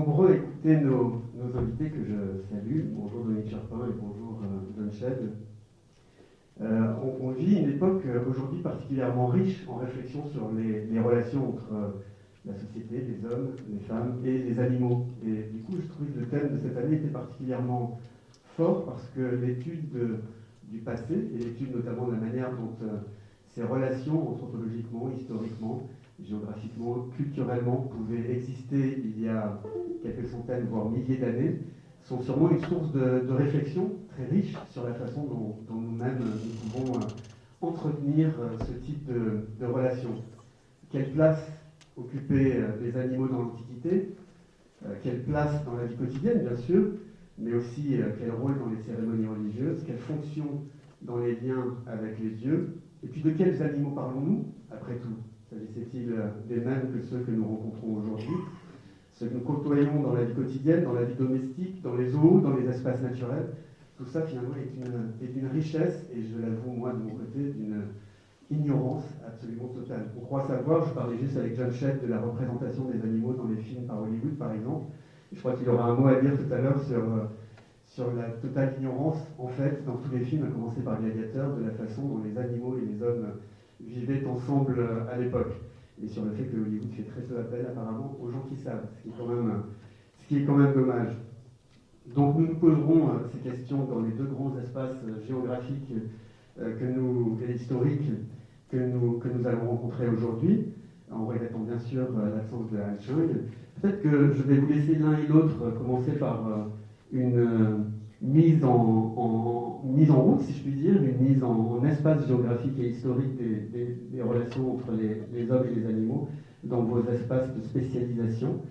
nombreux à écouter nos invités que je salue. Bonjour Dominique Charpin et bonjour John Shedd. On vit une époque aujourd'hui particulièrement riche en réflexion sur les relations entre la société, les hommes, les femmes et les animaux. Et du coup, je trouvais que le thème de cette année était particulièrement fort parce que l'étude du passé et l'étude notamment de la manière dont ces relations anthropologiquement, historiquement, géographiquement, culturellement pouvaient exister il y a quelques centaines, voire milliers d'années, sont sûrement une source de réflexion très riche sur la façon dont nous-mêmes nous pouvons entretenir ce type de relations. Quelle place occupaient les animaux dans l'Antiquité, quelle place dans la vie quotidienne, bien sûr, mais aussi quel rôle dans les cérémonies religieuses, quelle fonction dans les liens avec les dieux, et puis de quels animaux parlons-nous, après tout? S'agissait-il des mêmes que ceux que nous rencontrons aujourd'hui, ceux que nous côtoyons dans la vie quotidienne, dans la vie domestique, dans les zoos, dans les espaces naturels? Tout ça, finalement, est d'une richesse, et je l'avoue, moi, de mon côté, d'une ignorance absolument totale. On croit savoir, je parlais juste avec John Shedd de la représentation des animaux dans les films par Hollywood, par exemple, et je crois qu'il aura un mot à dire tout à l'heure sur la totale ignorance, en fait, dans tous les films, à commencer par Gladiateur, de la façon dont les animaux et les hommes vivaient ensemble à l'époque. Et sur le fait que Hollywood fait très peu appel, apparemment, aux gens qui savent, ce qui est quand même dommage. Donc nous nous poserons ces questions dans les deux grands espaces géographiques et historiques que nous allons rencontrer aujourd'hui, en regrettant bien sûr l'absence de Han Chung. Peut-être que je vais vous laisser l'un et l'autre commencer par une mise en route, si je puis dire, une mise en espace géographique et historique des relations entre les hommes et les animaux dans vos espaces de spécialisation.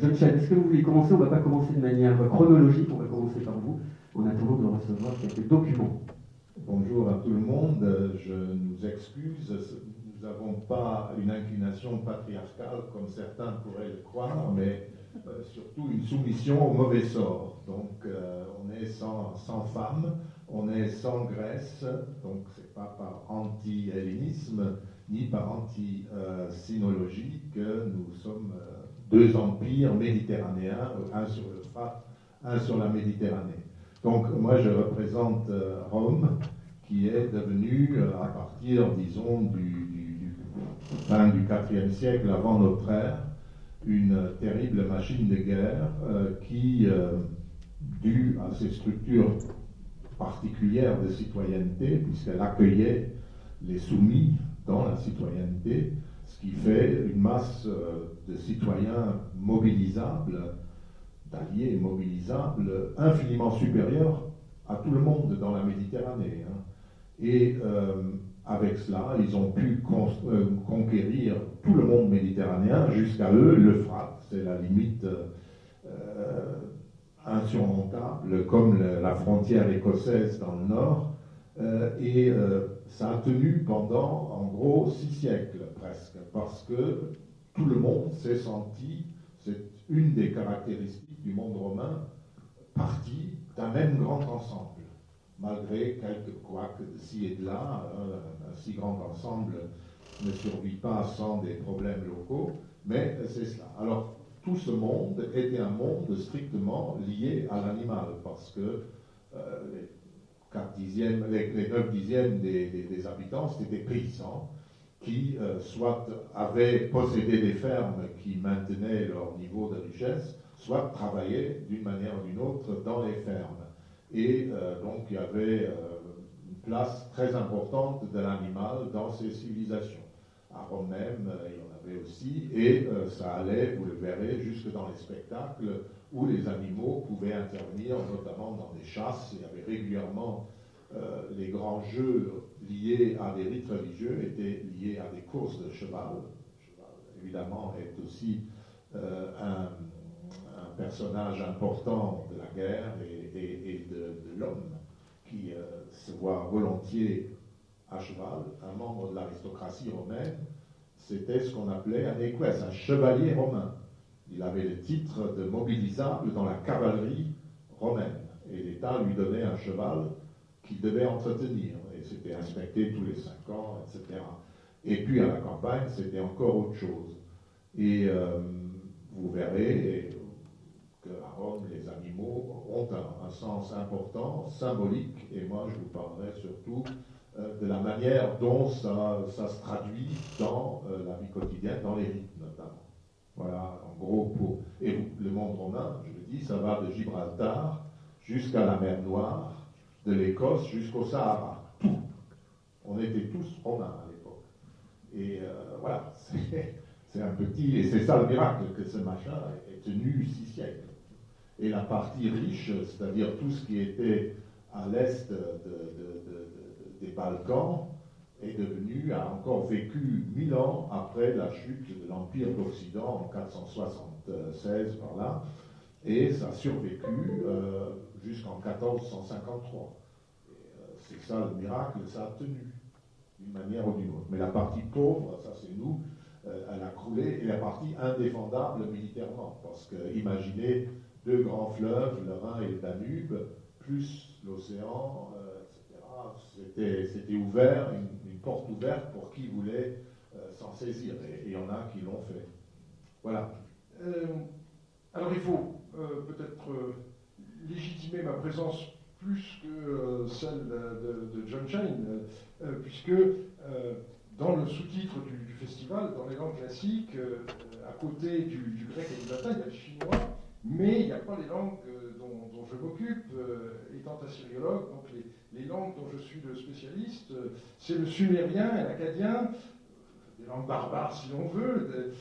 John Shedd, est-ce que vous voulez commencer? On ne va pas commencer de manière chronologique, on va commencer par vous, en attendant de recevoir quelques documents. Bonjour à tout le monde, je nous excuse, nous n'avons pas une inclination patriarcale comme certains pourraient le croire, mais surtout une soumission au mauvais sort. Donc on est sans femmes, on est sans Grèce, donc c'est pas par anti-hellénisme ni par anti-sinologie que nous sommes deux empires méditerranéens, un sur l'Euphrate, un sur la Méditerranée. Donc moi je représente Rome, qui est devenue, à partir, disons, du fin du IVe siècle avant notre ère, une terrible machine de guerre qui, due à ses structures particulières de citoyenneté, puisqu'elle accueillait les soumis dans la citoyenneté, ce qui fait une masse de citoyens mobilisables, d'alliés mobilisables, infiniment supérieure à tout le monde dans la Méditerranée. Hein. Et avec cela, ils ont pu conquérir tout le monde méditerranéen jusqu'à eux. L'Euphrate, c'est la limite insurmontable, comme la frontière écossaise dans le nord. Et ça a tenu pendant, en gros, 6 siècles presque, parce que tout le monde s'est senti, c'est une des caractéristiques du monde romain, partie d'un même grand ensemble. Malgré quelques couacs de ci et de là, un si grand ensemble ne survit pas sans des problèmes locaux, mais c'est cela. Alors, tout ce monde était un monde strictement lié à l'animal, parce que les 9 dixièmes des habitants, c'était des paysans qui soit avaient possédé des fermes qui maintenaient leur niveau de richesse, soit travaillaient d'une manière ou d'une autre dans les fermes. Et donc il y avait une place très importante de l'animal dans ces civilisations. À Rome même, il y en avait aussi, et ça allait, vous le verrez, jusque dans les spectacles où les animaux pouvaient intervenir, notamment dans des chasses. Il y avait régulièrement les grands jeux liés à des rites religieux étaient liés à des courses de cheval. Le cheval, évidemment, est aussi un personnage important de la guerre et de l'homme qui se voit volontiers à cheval. Un membre de l'aristocratie romaine, c'était ce qu'on appelait un éques, un chevalier romain. Il avait le titre de mobilisable dans la cavalerie romaine. Et l'État lui donnait un cheval qu'il devait entretenir. Et c'était inspecté tous les 5 ans, etc. Et puis à la campagne, c'était encore autre chose. Et vous verrez, comme les animaux, ont un sens important, symbolique, et moi je vous parlerai surtout de la manière dont ça se traduit dans la vie quotidienne, dans les rites notamment. Voilà, en gros, et le monde romain, je le dis, ça va de Gibraltar jusqu'à la mer Noire, de l'Écosse jusqu'au Sahara. Tout. On était tous romains à l'époque. Et voilà, c'est un petit... Et c'est ça le miracle, que ce machin ait tenu 6 siècles. Et la partie riche, c'est-à-dire tout ce qui était à l'est des Balkans, a encore vécu 1000 ans après la chute de l'Empire d'Occident en 476 par là, et ça a survécu jusqu'en 1453. C'est ça le miracle, ça a tenu d'une manière ou d'une autre. Mais la partie pauvre, ça c'est nous, elle a croulé, et la partie indéfendable militairement, parce que imaginez 2 grands fleuves, le Rhin et le Danube, plus l'océan, etc. C'était ouvert, une porte ouverte pour qui voulait s'en saisir, et il y en a qui l'ont fait. Voilà. Alors il faut peut-être légitimer ma présence plus que celle de John Shine, puisque dans le sous-titre du festival, dans les langues classiques, à côté du grec et du latin, il y a le chinois, mais il n'y a pas les langues dont je m'occupe, étant assyriologue. Donc les langues dont je suis le spécialiste, c'est le sumérien et l'acadien, des langues barbares si l'on veut,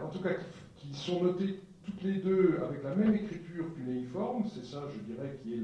en tout cas qui sont notées toutes les deux avec la même écriture cunéiforme, c'est ça, je dirais, qui est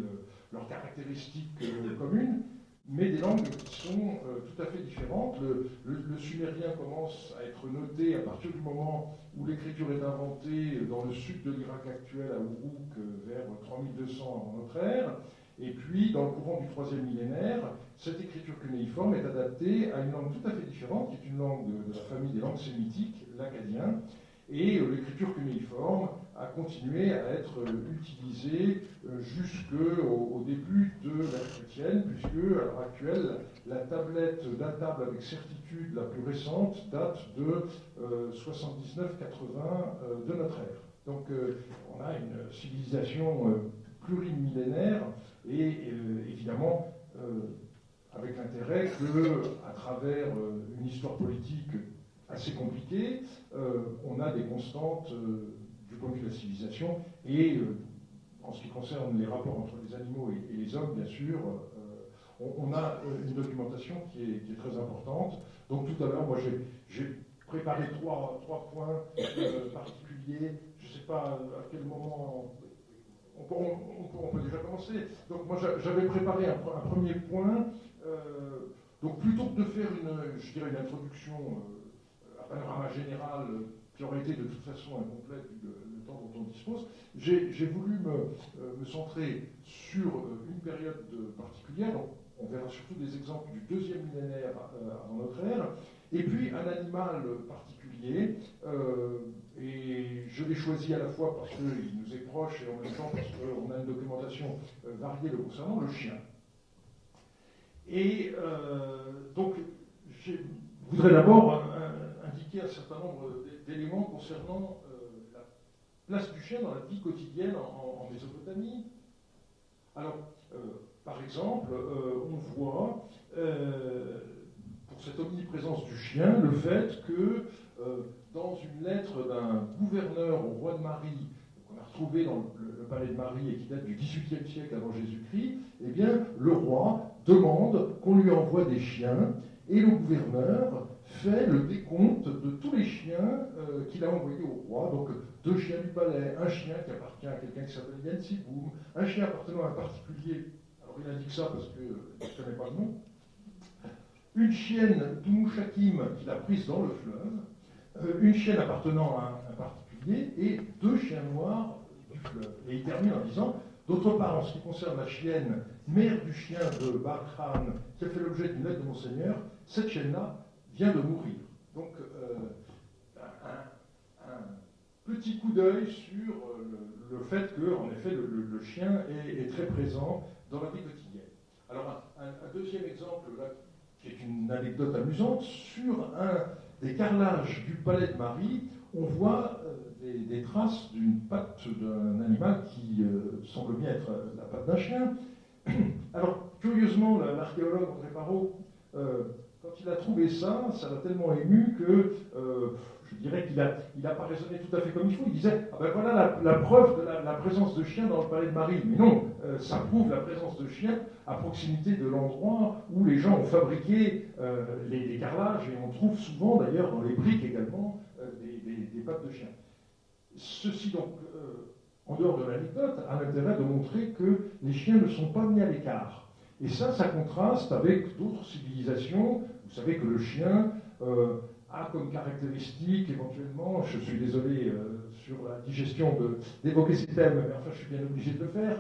leur caractéristique commune, mais des langues qui sont tout à fait différentes. Le sumérien commence à être noté à partir du moment où l'écriture est inventée dans le sud de l'Irak actuel, à Uruk, vers 3200 avant notre ère. Et puis, dans le courant du 3e millénaire, cette écriture cunéiforme est adaptée à une langue tout à fait différente, qui est une langue de la famille des langues sémitiques, l'acadien. Et l'écriture cunéiforme a continué à être utilisée jusqu'au début de l'ère chrétienne, puisque à l'heure actuelle, la tablette datable avec certitude la plus récente date de 79-80 de notre ère. Donc on a une civilisation plurimillénaire et évidemment avec l'intérêt qu'à travers une histoire politique assez compliquée, on a des constantes du point de vue de la civilisation, et en ce qui concerne les rapports entre les animaux et les hommes, bien sûr, on a une documentation qui est très importante. Donc tout à l'heure, moi j'ai préparé trois points particuliers. Je ne sais pas à quel moment on peut déjà commencer. Donc moi j'avais préparé un premier point. Donc plutôt que de faire une introduction, un panorama général qui aurait été de toute façon incomplète vu le temps dont on dispose, j'ai voulu me centrer sur une période particulière. Donc, on verra surtout des exemples du 2e millénaire avant notre ère, et puis un animal particulier, et je l'ai choisi à la fois parce qu'il nous est proche et en même temps parce qu'on a une documentation variée le concernant, le chien. Et donc, je voudrais d'abord indiquer un certain nombre d'éléments concernant la place du chien dans la vie quotidienne en Mésopotamie. Alors, par exemple, on voit, pour cette omniprésence du chien, le fait que dans une lettre d'un gouverneur au roi de Marie, qu'on a retrouvé dans le palais de Marie et qui date du XVIIIe siècle avant Jésus-Christ, eh bien, le roi demande qu'on lui envoie des chiens, et le gouverneur fait le décompte de tous les chiens qu'il a envoyés au roi. Donc 2 chiens du palais, un chien qui appartient à quelqu'un qui s'appelle Yansiboum, un chien appartenant à un particulier, alors il indique ça parce qu'il ne connaît pas le nom, une chienne d'Oumushakim qu'il a prise dans le fleuve, une chienne appartenant à un particulier et 2 chiens noirs du fleuve. Et il termine en disant, d'autre part, en ce qui concerne la chienne, mère du chien de Bar-Khan, qui a fait l'objet d'une lettre de Monseigneur, cette chienne-là vient de mourir. Donc, un petit coup d'œil sur le fait que, en effet, le chien est très présent dans la vie quotidienne. Alors, un deuxième exemple, là, qui est une anecdote amusante, sur un des carrelages du palais de Marie, on voit des traces d'une patte d'un animal qui semble bien être la patte d'un chien. Alors, curieusement, l'archéologue André Parot, quand il a trouvé ça, ça l'a tellement ému que je dirais qu'il n'a pas raisonné tout à fait comme il faut. Il disait, ah ben voilà la preuve de la présence de chiens dans le palais de Marie. Mais non, ça prouve la présence de chiens à proximité de l'endroit où les gens ont fabriqué les carrelages, et on trouve souvent d'ailleurs dans les briques également des pattes de chiens. Ceci donc, en dehors de l'anecdote, a l'intérêt de montrer que les chiens ne sont pas mis à l'écart. Et ça contraste avec d'autres civilisations. Vous savez que le chien a comme caractéristique, éventuellement, je suis désolé sur la digestion d'évoquer ces thèmes, mais enfin je suis bien obligé de le faire,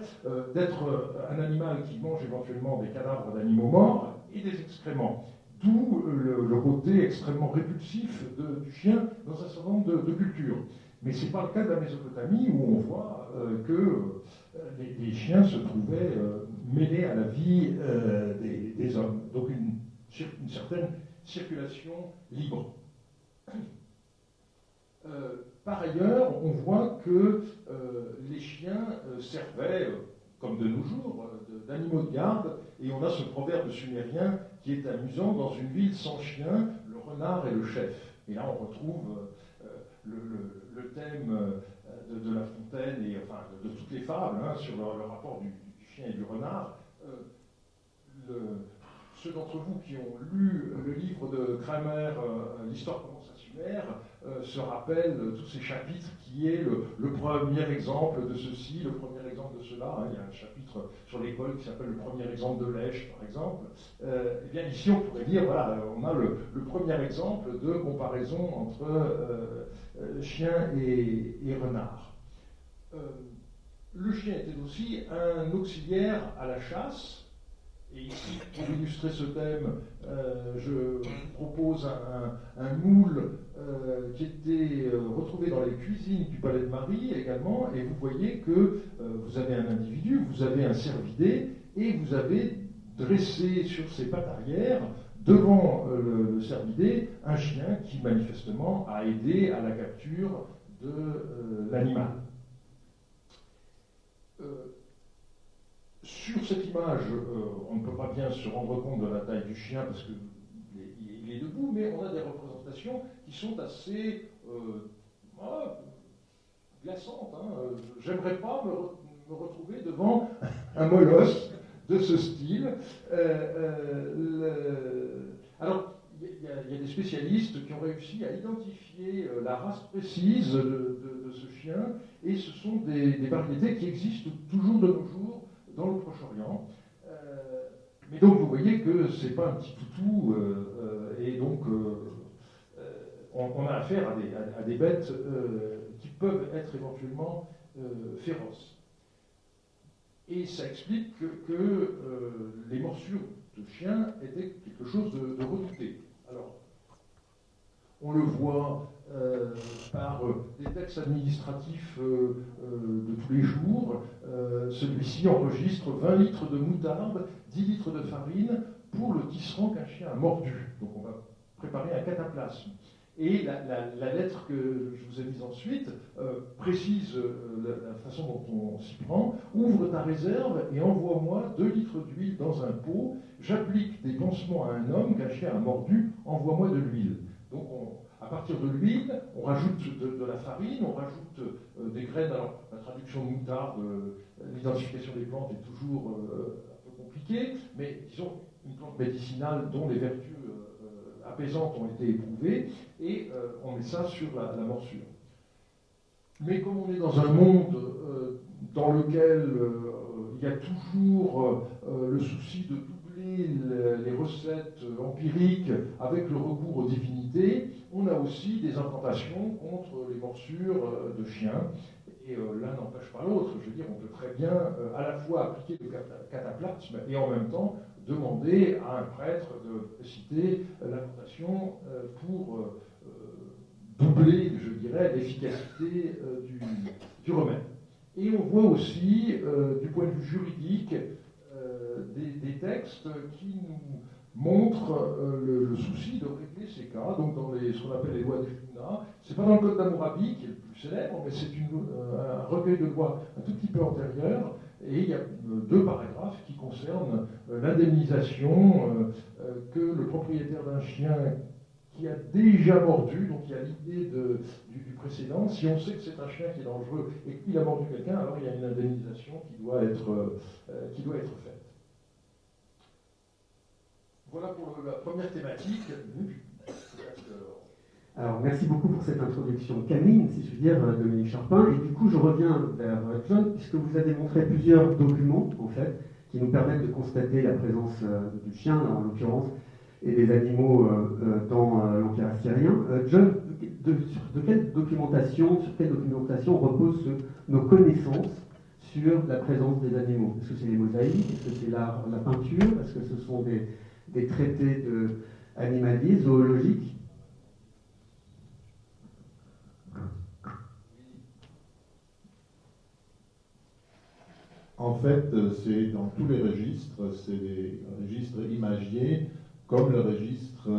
d'être un animal qui mange éventuellement des cadavres d'animaux morts et des excréments. D'où le côté extrêmement répulsif du chien dans un certain nombre de cultures. Mais ce n'est pas le cas de la Mésopotamie, où on voit que les chiens se trouvaient mêlés à la vie des hommes. Donc une certaine circulation libre. Par ailleurs, on voit que les chiens servaient, comme de nos jours, d'animaux de garde, et on a ce proverbe sumérien qui est amusant: dans une ville sans chien, le renard est le chef. Et là, on retrouve le thème de La Fontaine et enfin de toutes les fables sur le rapport du chien et du renard. Ceux d'entre vous qui ont lu le livre de Kramer, L'histoire commence à Sumer, se rappellent tous ces chapitres qui est le premier exemple de ceci, le premier exemple de cela. Il y a un chapitre sur l'école qui s'appelle le premier exemple de Lèche, par exemple. Eh bien ici, on pourrait dire, voilà, on a le premier exemple de comparaison entre chien et renard. Le chien était aussi un auxiliaire à la chasse. Et ici, pour illustrer ce thème, je vous propose un moule qui était retrouvé dans les cuisines du palais de Marie également. Et vous voyez que vous avez un individu, vous avez un cervidé, et vous avez dressé sur ses pattes arrière, devant le cervidé, un chien qui manifestement a aidé à la capture de l'animal. Sur cette image, on ne peut pas bien se rendre compte de la taille du chien parce qu'il est debout, mais on a des représentations qui sont assez glaçantes. J'aimerais pas me retrouver devant un molosse de ce style. Alors, il y a des spécialistes qui ont réussi à identifier la race précise de ce chien, et ce sont des variétés qui existent toujours de nos jours dans le Proche-Orient. Mais donc vous voyez que ce n'est pas un petit toutou, et donc on a affaire à des bêtes qui peuvent être éventuellement féroces. Et ça explique que les morsures de chiens étaient quelque chose de redouté. Alors, on le voit par des textes administratifs de tous les jours. Celui-ci enregistre 20 litres de moutarde, 10 litres de farine pour le tisserand qu'un chien a mordu. Donc on va préparer un cataplasme. Et la lettre que je vous ai mise ensuite précise la façon dont on s'y prend. Ouvre ta réserve et envoie-moi 2 litres d'huile dans un pot. J'applique des pansements à un homme qu'un chien a mordu. Envoie-moi de l'huile. Donc à partir de l'huile, on rajoute de la farine, on rajoute des graines. Alors la traduction de moutarde, l'identification des plantes est toujours un peu compliquée, mais disons une plante médicinale dont les vertus apaisantes ont été éprouvées, et on met ça sur la morsure. Mais comme on est dans un monde dans lequel il y a toujours le souci de doubler les recettes empiriques avec le recours aux divinités, on a aussi des incantations contre les morsures de chiens. Et l'un n'empêche pas l'autre. Je veux dire, on peut très bien à la fois appliquer le cataplasme et en même temps demander à un prêtre de citer l'incantation pour doubler, je dirais, l'efficacité du remède. Et on voit aussi, du point de vue juridique, des textes qui nous montre le souci de régler ces cas, donc dans ce qu'on appelle les lois des Funa. C'est pas dans le Code d'Hammurabi, qui est le plus célèbre, mais c'est un recueil de lois un tout petit peu antérieur, et il y a 2 paragraphes qui concernent l'indemnisation que le propriétaire d'un chien qui a déjà mordu, donc il y a l'idée du précédent, si on sait que c'est un chien qui est dangereux et qu'il a mordu quelqu'un, alors il y a une indemnisation qui doit être faite. Voilà pour la première thématique. Alors, merci beaucoup pour cette introduction canine, si je puis dire, Dominique Charpin. Et du coup, je reviens vers John, puisque vous avez montré plusieurs documents, en fait, qui nous permettent de constater la présence du chien, en l'occurrence, et des animaux dans l'Empire assyrien. John, sur quelle documentation reposent nos connaissances sur la présence des animaux? Est-ce que c'est les mosaïques? Est-ce que c'est la peinture? Est-ce que ce sont des traités animaliers, zoologiques? En fait, c'est dans tous les registres, c'est des registres imagiers, comme le registre,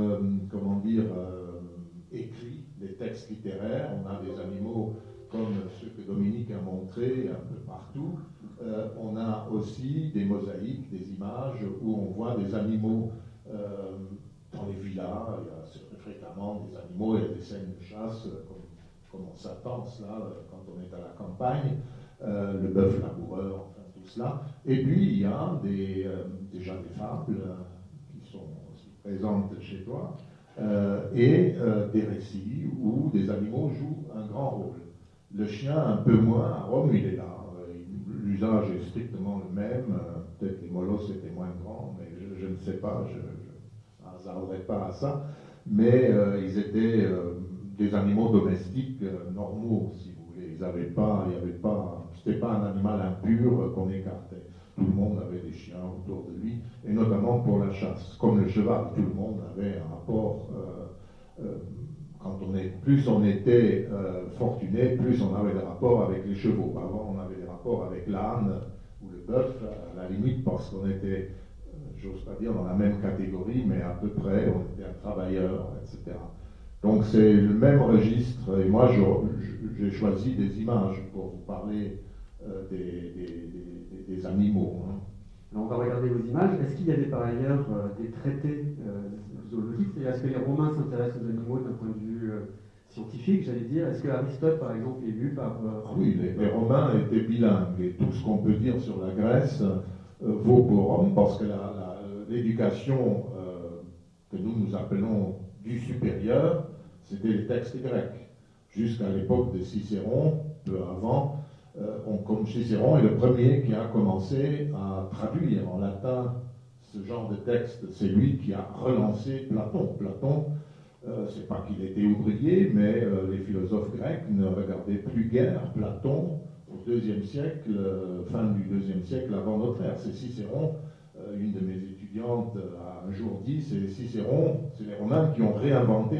écrit, les textes littéraires. On a des animaux comme ceux que Dominique a montrés un peu partout. On a aussi des mosaïques, des images où on voit des animaux dans les villas. Il y a fréquemment des animaux, il y a des scènes de chasse, comme on s'attend cela quand on est à la campagne. Le bœuf laboureur, enfin tout cela. Et puis il y a déjà des fables qui sont aussi présentes chez toi, et des récits où des animaux jouent un grand rôle. Le chien un peu moins, à Rome il est là. L'usage est strictement le même. Peut-être les molosses étaient moins grands, mais je ne sais pas, je hasarderai pas à ça. Mais ils étaient des animaux domestiques normaux, si vous voulez. C'était pas un animal impur qu'on écartait. Tout le monde avait des chiens autour de lui, et notamment pour la chasse. Comme le cheval, tout le monde avait un rapport. Plus on était fortuné, plus on avait des rapports avec les chevaux. Avant, on avait des rapports avec l'âne ou le bœuf, à la limite, parce qu'on était, j'ose pas dire dans la même catégorie, mais à peu près, on était un travailleur, etc. Donc c'est le même registre, et moi j'ai choisi des images pour vous parler des animaux. Hein. Alors on va regarder vos images. Est-ce qu'il y avait par ailleurs des traités zoologiques? C'est-à-dire, est-ce que les Romains s'intéressent aux animaux d'un point de vue scientifique, j'allais dire? Est-ce que Aristote, par exemple, est lu par... Oui, les Romains étaient bilingues, et tout ce qu'on peut dire sur la Grèce vaut pour Rome, parce que l'éducation que nous appelons du supérieur, c'était les textes grecs. Jusqu'à l'époque de Cicéron, peu avant, comme Cicéron est le premier qui a commencé à traduire en latin ce genre de texte. C'est lui qui a relancé Platon. Platon, c'est pas qu'il était ouvrier, mais les philosophes grecs ne regardaient plus guère Platon au IIe siècle, fin du IIe siècle avant notre ère. C'est Cicéron, une de mes étudiantes a un jour dit, c'est Cicéron, c'est les Romains qui ont réinventé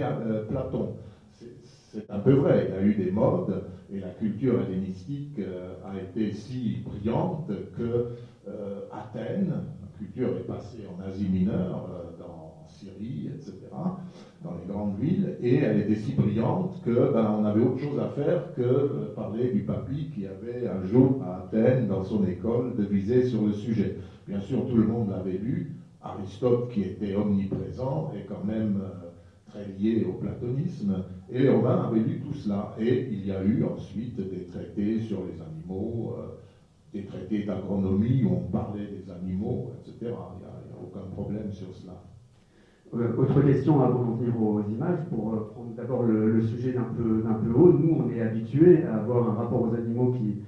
Platon. C'est un peu vrai, il y a eu des modes, et la culture hellénistique a été si brillante que Athènes, la culture est passée en Asie mineure, en Syrie, etc., dans les grandes villes, et elle était si brillante on avait autre chose à faire que parler du papy qui avait un jour à Athènes, dans son école, devisé sur le sujet. Bien sûr, tout le monde l'avait lu. Aristote, qui était omniprésent, est quand même très lié au platonisme, et les Romains avaient lu tout cela. Et il y a eu ensuite des traités sur les animaux, des traités d'agronomie où on parlait des animaux, etc. Il n'y a aucun problème sur cela. Autre question avant d'en venir aux images, pour prendre d'abord le sujet d'un peu haut. Nous, on est habitués à avoir un rapport aux animaux qui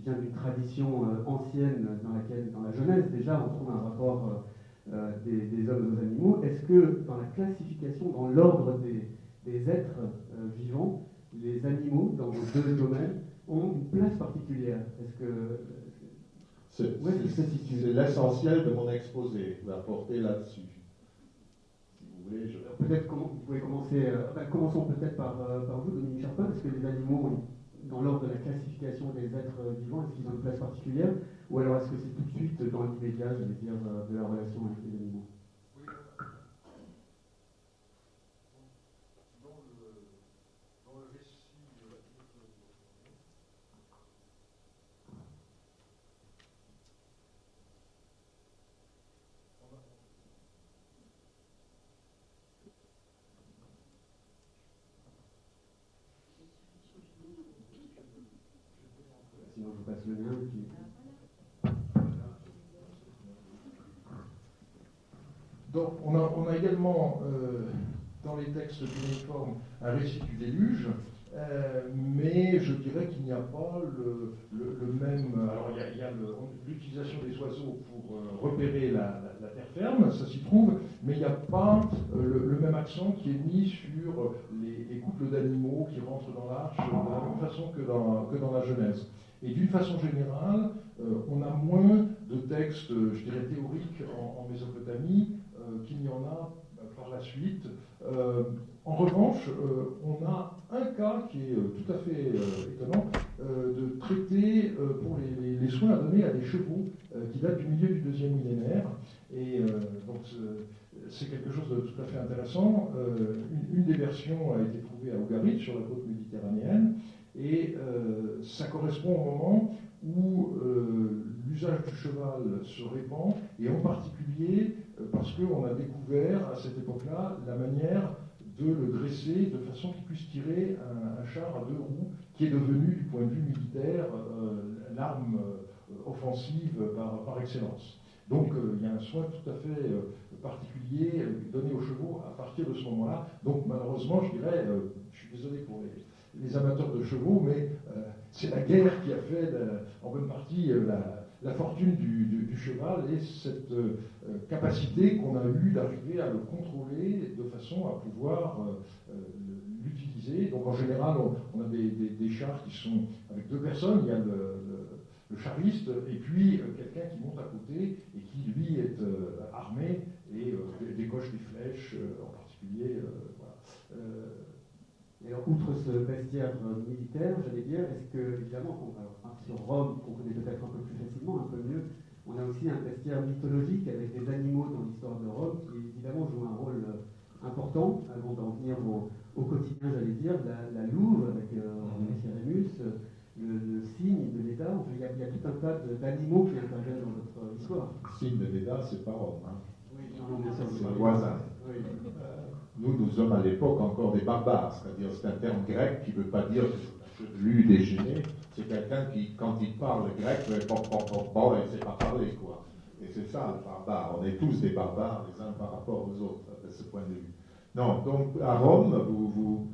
vient d'une tradition ancienne dans la Genèse, déjà, on trouve un rapport des hommes aux animaux. Est-ce que dans la classification, dans l'ordre des êtres vivants, les animaux, dans vos deux domaines, ont une place particulière? Est-ce que... Où est-ce qu'ils se situent? C'est l'essentiel de mon exposé, je vais apporter là-dessus. Peut-être vous pouvez commencer. Commençons peut-être par vous, Dominique Charpin. Est-ce que les animaux, dans l'ordre de la classification des êtres vivants, est-ce qu'ils ont une place particulière? Ou alors est-ce que c'est tout de suite dans l'immédiat, j'allais dire, de la relation avec les animaux? Oui, passe le lien. Puis... Donc, on a également dans les textes cunéiformes un récit du déluge, mais je dirais qu'il n'y a pas le même. Alors, il y a l'utilisation des oiseaux pour repérer la terre ferme, ça s'y trouve, mais il n'y a pas le même accent qui est mis sur les couples d'animaux qui rentrent dans l'arche de la même façon que dans la Genèse. Et d'une façon générale, on a moins de textes, je dirais, théoriques en Mésopotamie qu'il n'y en a par la suite. En revanche, on a un cas qui est tout à fait étonnant, de traité pour les soins à donner à des chevaux qui date du milieu du 2e millénaire. Et donc c'est quelque chose de tout à fait intéressant. Une des versions a été trouvée à Ougarit, sur la côte méditerranéenne, et ça correspond au moment où l'usage du cheval se répand, et en particulier parce qu'on a découvert à cette époque-là la manière de le dresser de façon qu'il puisse tirer un char à 2 roues, qui est devenu, du point de vue militaire, l'arme offensive par excellence. Donc il y a un soin tout à fait particulier donné aux chevaux à partir de ce moment-là. Donc malheureusement, je dirais, je suis désolé pour les amateurs de chevaux, mais c'est la guerre qui a fait en bonne partie la fortune du cheval, et cette capacité qu'on a eue d'arriver à le contrôler de façon à pouvoir l'utiliser. Donc en général, on a des chars qui sont avec 2 personnes. Il y a le chariste et puis quelqu'un qui monte à côté et qui lui est armé et décoche des flèches en particulier. Voilà. Et alors, outre ce bestiaire militaire, j'allais dire, est-ce que, évidemment, sur Rome, qu'on connaît peut-être un peu plus facilement, un peu mieux, on a aussi un bestiaire mythologique avec des animaux dans l'histoire de Rome qui, évidemment, jouent un rôle important, avant d'en venir au quotidien, j'allais dire, la louve avec Rémus, le cygne de l'État. Enfin, il y a tout un tas d'animaux qui interviennent dans notre histoire. Le cygne de l'État, c'est pas Rome. Hein. Oui, non, bien sûr, c'est voisin. Oui. Nous sommes à l'époque encore des barbares, c'est-à-dire c'est un terme grec qui ne veut pas dire chevelu, déchaîné. C'est quelqu'un qui, quand il parle grec, fait bon, et ne sait pas parler, quoi. Et c'est ça, le barbare. On est tous des barbares, les uns par rapport aux autres, de ce point de vue. Non, donc à Rome,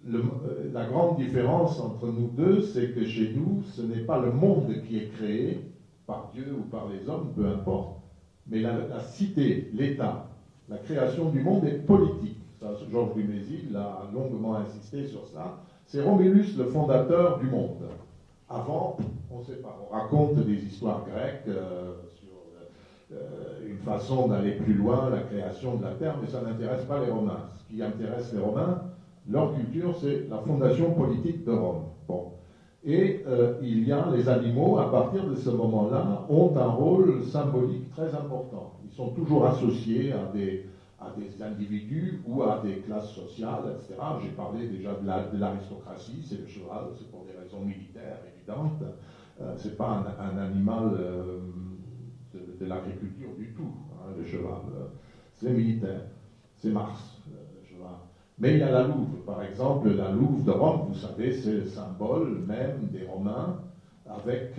la grande différence entre nous deux, c'est que chez nous, ce n'est pas le monde qui est créé par Dieu ou par les hommes, peu importe, mais la cité, l'État. La création du monde est politique. Ça, Georges Dumézil a longuement insisté sur ça. C'est Romulus, le fondateur du monde. Avant, on ne sait pas. On raconte des histoires grecques sur une façon d'aller plus loin, la création de la terre, mais ça n'intéresse pas les Romains. Ce qui intéresse les Romains, leur culture, c'est la fondation politique de Rome. Bon. Et il y a les animaux, à partir de ce moment-là, ont un rôle symbolique très important. Ils sont toujours associés à des individus ou à des classes sociales, etc. J'ai parlé déjà de l'aristocratie, c'est le cheval, c'est pour des raisons militaires évidentes. C'est pas un animal de l'agriculture du tout, hein, le cheval. C'est militaire, c'est Mars, le cheval. Mais il y a la louve, par exemple, la louve de Rome, vous savez, c'est le symbole même des Romains, avec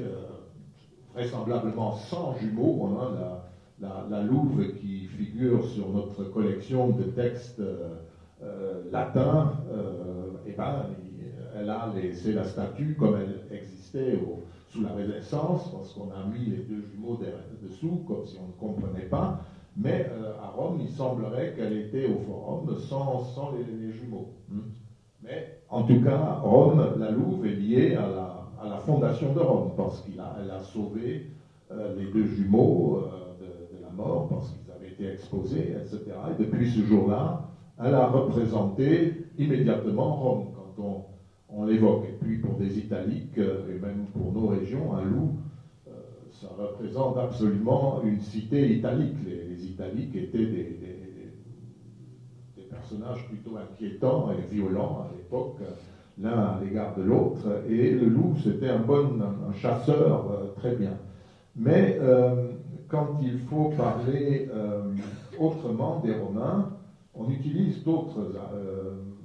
vraisemblablement 100 jumeaux. On a la louve qui figure sur notre collection de textes latins, c'est la statue comme elle existait sous la Renaissance, parce qu'on a mis les 2 jumeaux dessous, comme si on ne comprenait pas. Mais à Rome, il semblerait qu'elle était au forum sans les jumeaux. Mais en tout cas, Rome, la louve est liée à la fondation de Rome, parce qu'elle a sauvé les 2 jumeaux de la mort, parce qu'ils avaient été exposés, etc. Et depuis ce jour-là, elle a représenté immédiatement Rome, quand on l'évoque. Et puis pour des italiques, et même pour nos régions, un loup, ça représente absolument une cité italique. Les italiques étaient des personnages plutôt inquiétants et violents à l'époque, l'un à l'égard de l'autre, et le loup, c'était un chasseur très bien. Mais quand il faut parler autrement des Romains, on utilise d'autres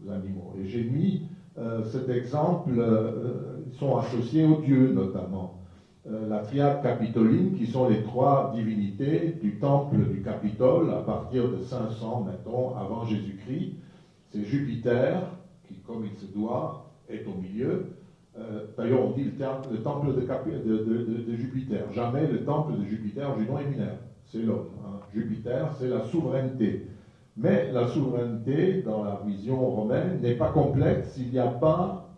animaux. Et j'ai mis cet exemple, ils sont associés aux dieux notamment. la triade capitoline, qui sont les trois divinités du temple du Capitole à partir de 500, mettons, avant Jésus-Christ. C'est Jupiter, qui, comme il se doit, est au milieu. D'ailleurs, on dit le temple de Jupiter. Jamais le temple de Jupiter, Junon et Minerve. C'est l'homme. Hein. Jupiter, c'est la souveraineté. Mais la souveraineté, dans la vision romaine, n'est pas complète s'il n'y a pas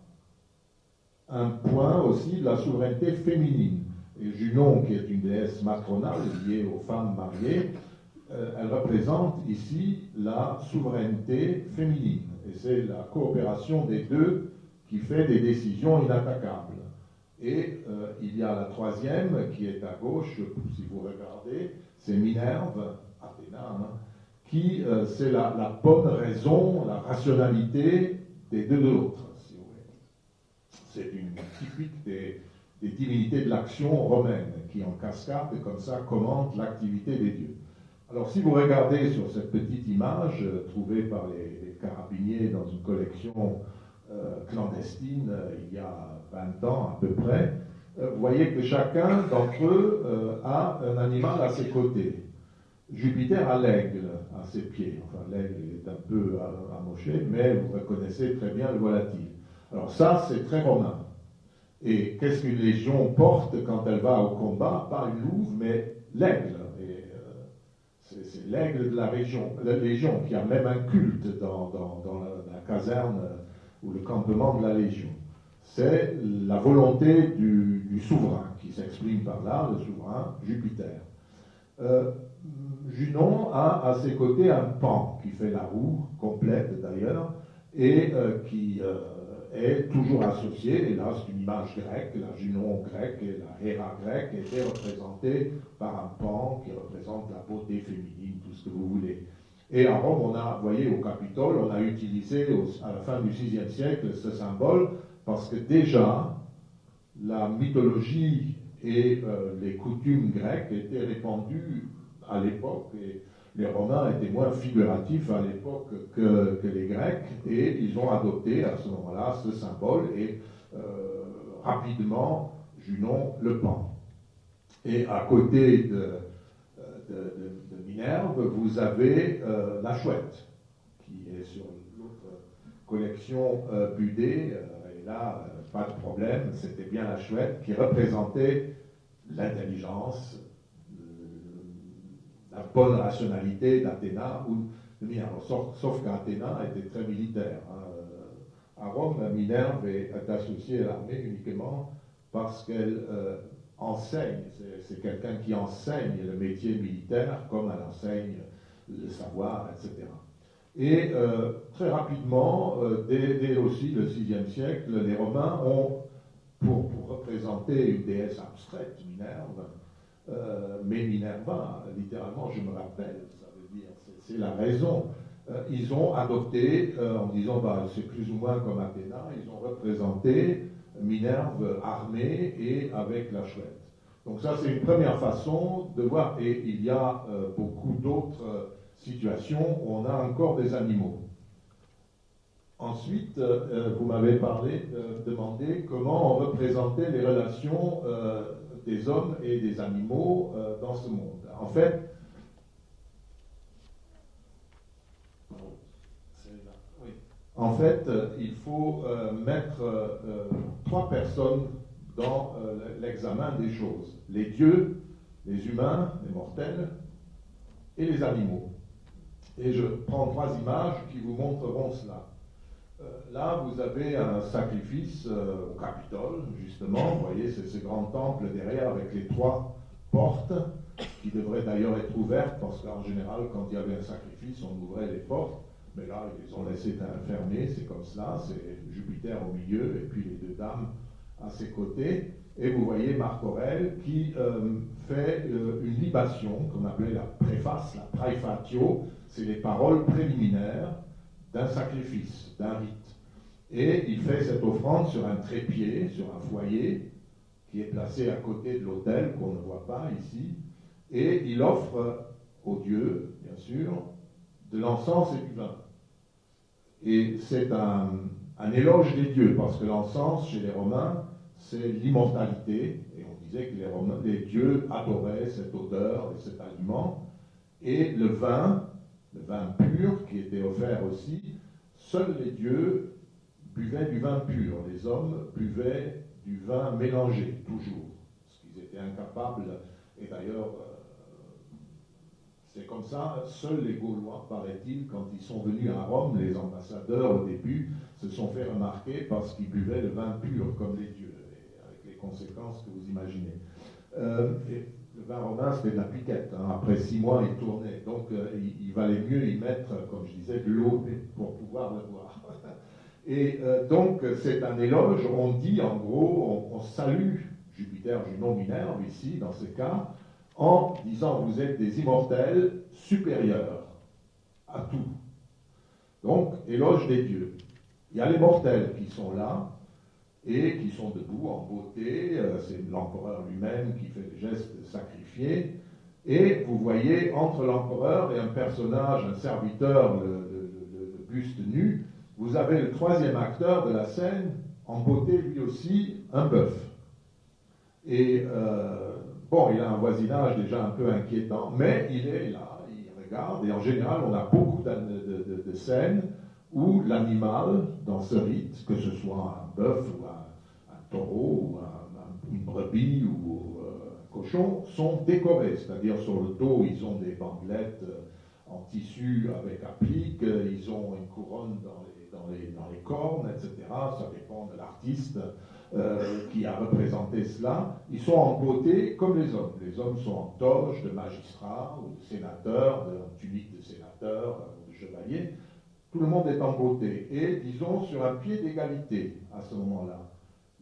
un point aussi de la souveraineté féminine. Et Junon, qui est une déesse matronale liée aux femmes mariées, elle représente ici la souveraineté féminine. Et c'est la coopération des deux qui fait des décisions inattaquables. Et il y a la troisième, qui est à gauche, si vous regardez, c'est Minerve, Athéna, hein, qui c'est la bonne raison, la rationalité des deux de l'autre, si vous voulez. C'est une typique des divinités de l'action romaine, qui en cascade, comme ça, commandent l'activité des dieux. Alors si vous regardez sur cette petite image, trouvée par les carabiniers dans une collection clandestine il y a 20 ans à peu près, vous voyez que chacun d'entre eux a un animal à ses côtés. Jupiter a l'aigle à ses pieds. Enfin, l'aigle est un peu amoché, mais vous reconnaissez très bien le volatile. Alors ça, c'est très romain. Et qu'est-ce qu'une légion porte quand elle va au combat? Pas une louve, mais l'aigle. Et c'est l'aigle de la légion, qui a même un culte dans la caserne ou le campement de la légion. C'est la volonté du souverain qui s'exprime par là, le souverain Jupiter. Junon a à ses côtés un pan qui fait la roue complète d'ailleurs et qui est toujours associé, et là c'est une image grecque, la Junon grecque et la Héra grecque étaient représentées par un pan qui représente la beauté féminine, tout ce que vous voulez. Et à Rome, on a, vous voyez, au Capitole, on a utilisé à la fin du VIe siècle ce symbole parce que déjà la mythologie et les coutumes grecques étaient répandues à l'époque, et les Romains étaient moins figuratifs à l'époque que les Grecs, et ils ont adopté à ce moment-là ce symbole, et rapidement, Junon le pan. Et à côté de Minerve, vous avez la chouette, qui est sur l'autre collection Budé, et là, pas de problème, c'était bien la chouette qui représentait l'intelligence, la bonne rationalité d'Athéna ou de Minerve, sauf qu'Athéna était très militaire. Hein. À Rome, Minerve est associée à l'armée uniquement parce qu'elle enseigne, c'est quelqu'un qui enseigne le métier militaire comme elle enseigne le savoir, etc. Et très rapidement, dès aussi le VIe siècle, les Romains ont, pour représenter une déesse abstraite, Minerve, mais Minerva, littéralement, je me rappelle, ça veut dire, c'est la raison. Ils ont adopté, en disant, bah, c'est plus ou moins comme Athéna, ils ont représenté Minerve armée et avec la chouette. Donc ça, c'est une première façon de voir, et il y a beaucoup d'autres situations où on a encore des animaux. Ensuite, vous m'avez demandé comment on représentait les relations des hommes et des animaux dans ce monde. En fait, il faut mettre trois personnes dans l'examen des choses. Les dieux, les humains, les mortels, et les animaux. Et je prends trois images qui vous montreront cela. Là, vous avez un sacrifice au Capitole, justement. Vous voyez, c'est ce grand temple derrière avec les trois portes, qui devraient d'ailleurs être ouvertes, parce qu'en général, quand il y avait un sacrifice, on ouvrait les portes. Mais là, ils ont laissé fermer, c'est comme cela. C'est Jupiter au milieu, et puis les deux dames à ses côtés. Et vous voyez Marc Aurèle qui fait une libation, qu'on appelait la préface, la praefatio. C'est les paroles préliminaires d'un sacrifice, d'un rite. Et il fait cette offrande sur un trépied, sur un foyer, qui est placé à côté de l'autel, qu'on ne voit pas ici, et il offre aux dieux, bien sûr, de l'encens et du vin. Et c'est un éloge des dieux, parce que l'encens, chez les Romains, c'est l'immortalité, et on disait que les dieux adoraient cette odeur et cet aliment. Et le vin pur qui était offert aussi, seuls les dieux buvaient du vin pur. Les hommes buvaient du vin mélangé, toujours, ce qu'ils étaient incapables. Et d'ailleurs, c'est comme ça, seuls les Gaulois, paraît-il, quand ils sont venus à Rome, les ambassadeurs au début se sont fait remarquer parce qu'ils buvaient le vin pur comme les dieux, et avec les conséquences que vous imaginez. Et le vin romain, c'était de la piquette. Hein. Après 6 mois, il tournait. Donc, il valait mieux y mettre, comme je disais, de l'eau pour pouvoir le boire. Et donc, c'est un éloge. On dit, en gros, on salue Jupiter, Junon, Minerve, ici, dans ce cas, en disant vous êtes des immortels supérieurs à tout. Donc, éloge des dieux. Il y a les mortels qui sont là et qui sont debout en beauté. C'est l'empereur lui-même qui fait le geste de sacrifier. Et vous voyez, entre l'empereur et un personnage, un serviteur, le buste nu, vous avez le troisième acteur de la scène, en beauté lui aussi, un bœuf. Et bon, il a un voisinage déjà un peu inquiétant, mais il est là, il regarde, et en général, on a beaucoup de scènes où l'animal, dans ce rite, que ce soit un bœuf ou un taureau, ou une brebis ou un cochon, sont décorés, c'est-à-dire sur le dos, ils ont des bandelettes en tissu avec applique, ils ont une couronne dans les cornes, etc. Ça dépend de l'artiste qui a représenté cela. Ils sont en beauté comme les hommes. Les hommes sont en toge de magistrat ou de sénateur, en tunique de sénateur ou de chevalier. Tout le monde est en beauté. Et, disons, sur un pied d'égalité à ce moment-là.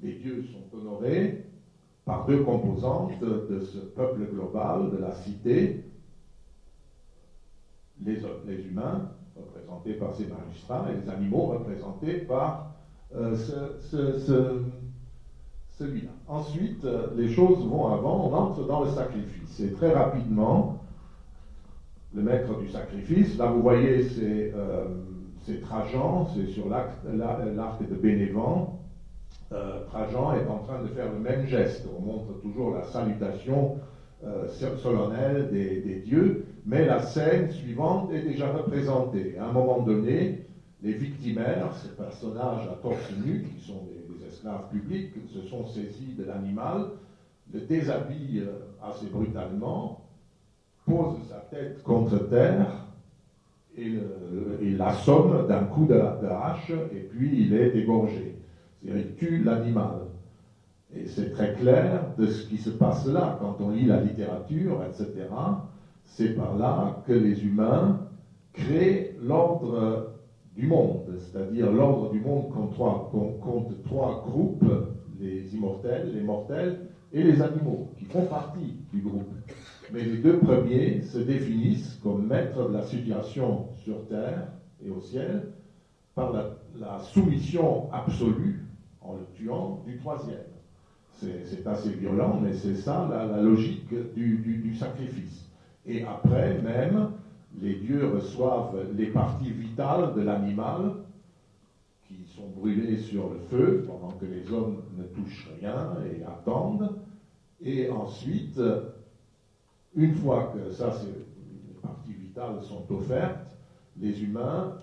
Les dieux sont honorés par deux composantes de ce peuple global, de la cité, les humains, représentés par ces magistrats, et les animaux représentés par celui-là. Ensuite, les choses vont avant, on entre dans le sacrifice. Et très rapidement, le maître du sacrifice, là vous voyez, c'est Trajan, c'est sur l'arc de Bénévent. Trajan est en train de faire le même geste. On montre toujours la salutation solennelle des dieux, mais la scène suivante est déjà représentée. À un moment donné, les victimaires, ces personnages à torse nu, qui sont des esclaves publics, se sont saisis de l'animal, le déshabillent assez brutalement, posent sa tête contre terre et l'assomme d'un coup de hache, et puis il est égorgé. C'est-à-dire, il tue l'animal. Et c'est très clair de ce qui se passe là, quand on lit la littérature, etc. C'est par là que les humains créent l'ordre du monde, c'est-à-dire l'ordre du monde compte trois groupes, les immortels, les mortels et les animaux, qui font partie du groupe. Mais les deux premiers se définissent comme maîtres de la situation sur terre et au ciel par la soumission absolue, en le tuant, du troisième. C'est assez violent, mais c'est ça la logique du sacrifice. Et après, même, les dieux reçoivent les parties vitales de l'animal qui sont brûlées sur le feu pendant que les hommes ne touchent rien et attendent. Et ensuite, une fois que les parties vitales sont offertes, les humains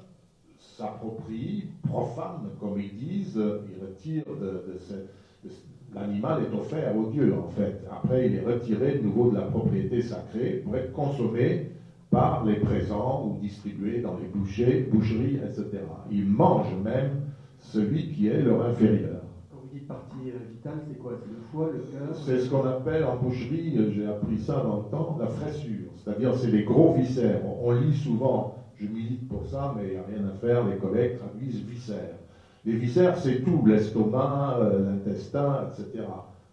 s'approprient, profanent, comme ils disent, ils retirent l'animal est offert aux dieux, en fait. Après, il est retiré de nouveau de la propriété sacrée pour être consommé par les présents ou distribué dans les boucheries, etc. Ils mangent même celui qui est leur inférieur. Quand vous dites partie vitale, c'est quoi? C'est le foie, le cœur? C'est ce qu'on appelle en boucherie, j'ai appris ça dans le temps, la fraissure. C'est-à-dire, c'est les gros viscères. On lit souvent, je milite pour ça, mais il n'y a rien à faire, les collègues traduisent viscères. Les viscères, c'est tout, l'estomac, l'intestin, etc.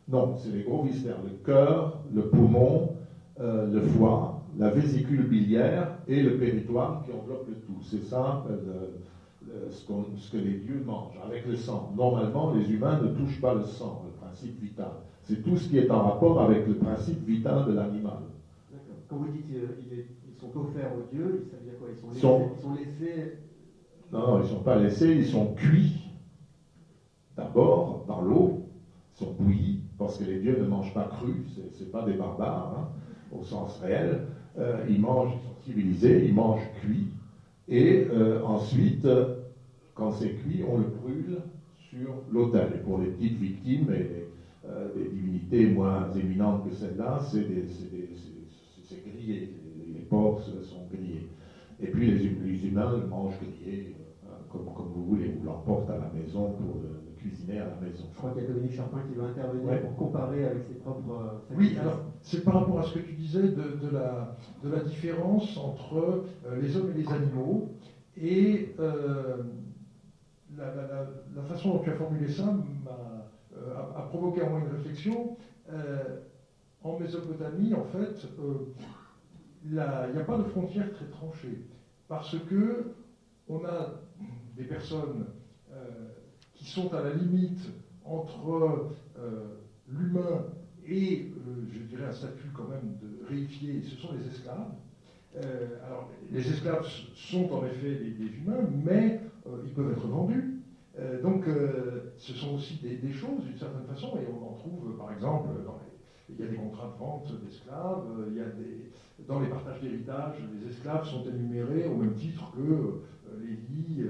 Non, c'est les gros viscères, le cœur, le poumon, le foie, la vésicule biliaire et le péritoine qui enveloppe le tout. C'est ça ce que les dieux mangent avec le sang. Normalement, les humains ne touchent pas le sang, le principe vital. C'est tout ce qui est en rapport avec le principe vital de l'animal. D'accord. Quand vous dites ils sont offerts aux dieux, ça veut dire quoi? Ils sont laissés... Non, ils ne sont pas laissés, ils sont cuits. D'abord, dans l'eau, ils sont bouillis parce que les dieux ne mangent pas cru, c'est pas des barbares, hein, au sens réel. Ils mangent, ils sont civilisés, ils mangent cuit, et ensuite, quand c'est cuit, on le brûle sur l'autel. Et pour les petites victimes et des divinités moins éminentes que celle-là, c'est grillé, les porcs sont grillés. Et puis les humains le mangent grillé, comme vous voulez, vous l'emportez à la maison pour le cuisiner à la maison. Je crois qu'il y a Dominique Charpin qui va intervenir pour comparer avec ses propres... Oui, alors c'est par rapport à ce que tu disais de la différence entre les hommes et les animaux, et la façon dont tu as formulé ça a provoqué en moi une réflexion. En Mésopotamie, en fait, il n'y a pas de frontière très tranchée, parce que on a des personnes qui sont à la limite entre l'humain et, je dirais, un statut quand même de réifié, ce sont les esclaves. Alors, les esclaves sont en effet des humains, mais ils peuvent être vendus. Donc, ce sont aussi des choses, d'une certaine façon, et on en trouve, par exemple, il y a des contrats de vente d'esclaves, dans les partages d'héritage, les esclaves sont énumérés au même titre que les lits,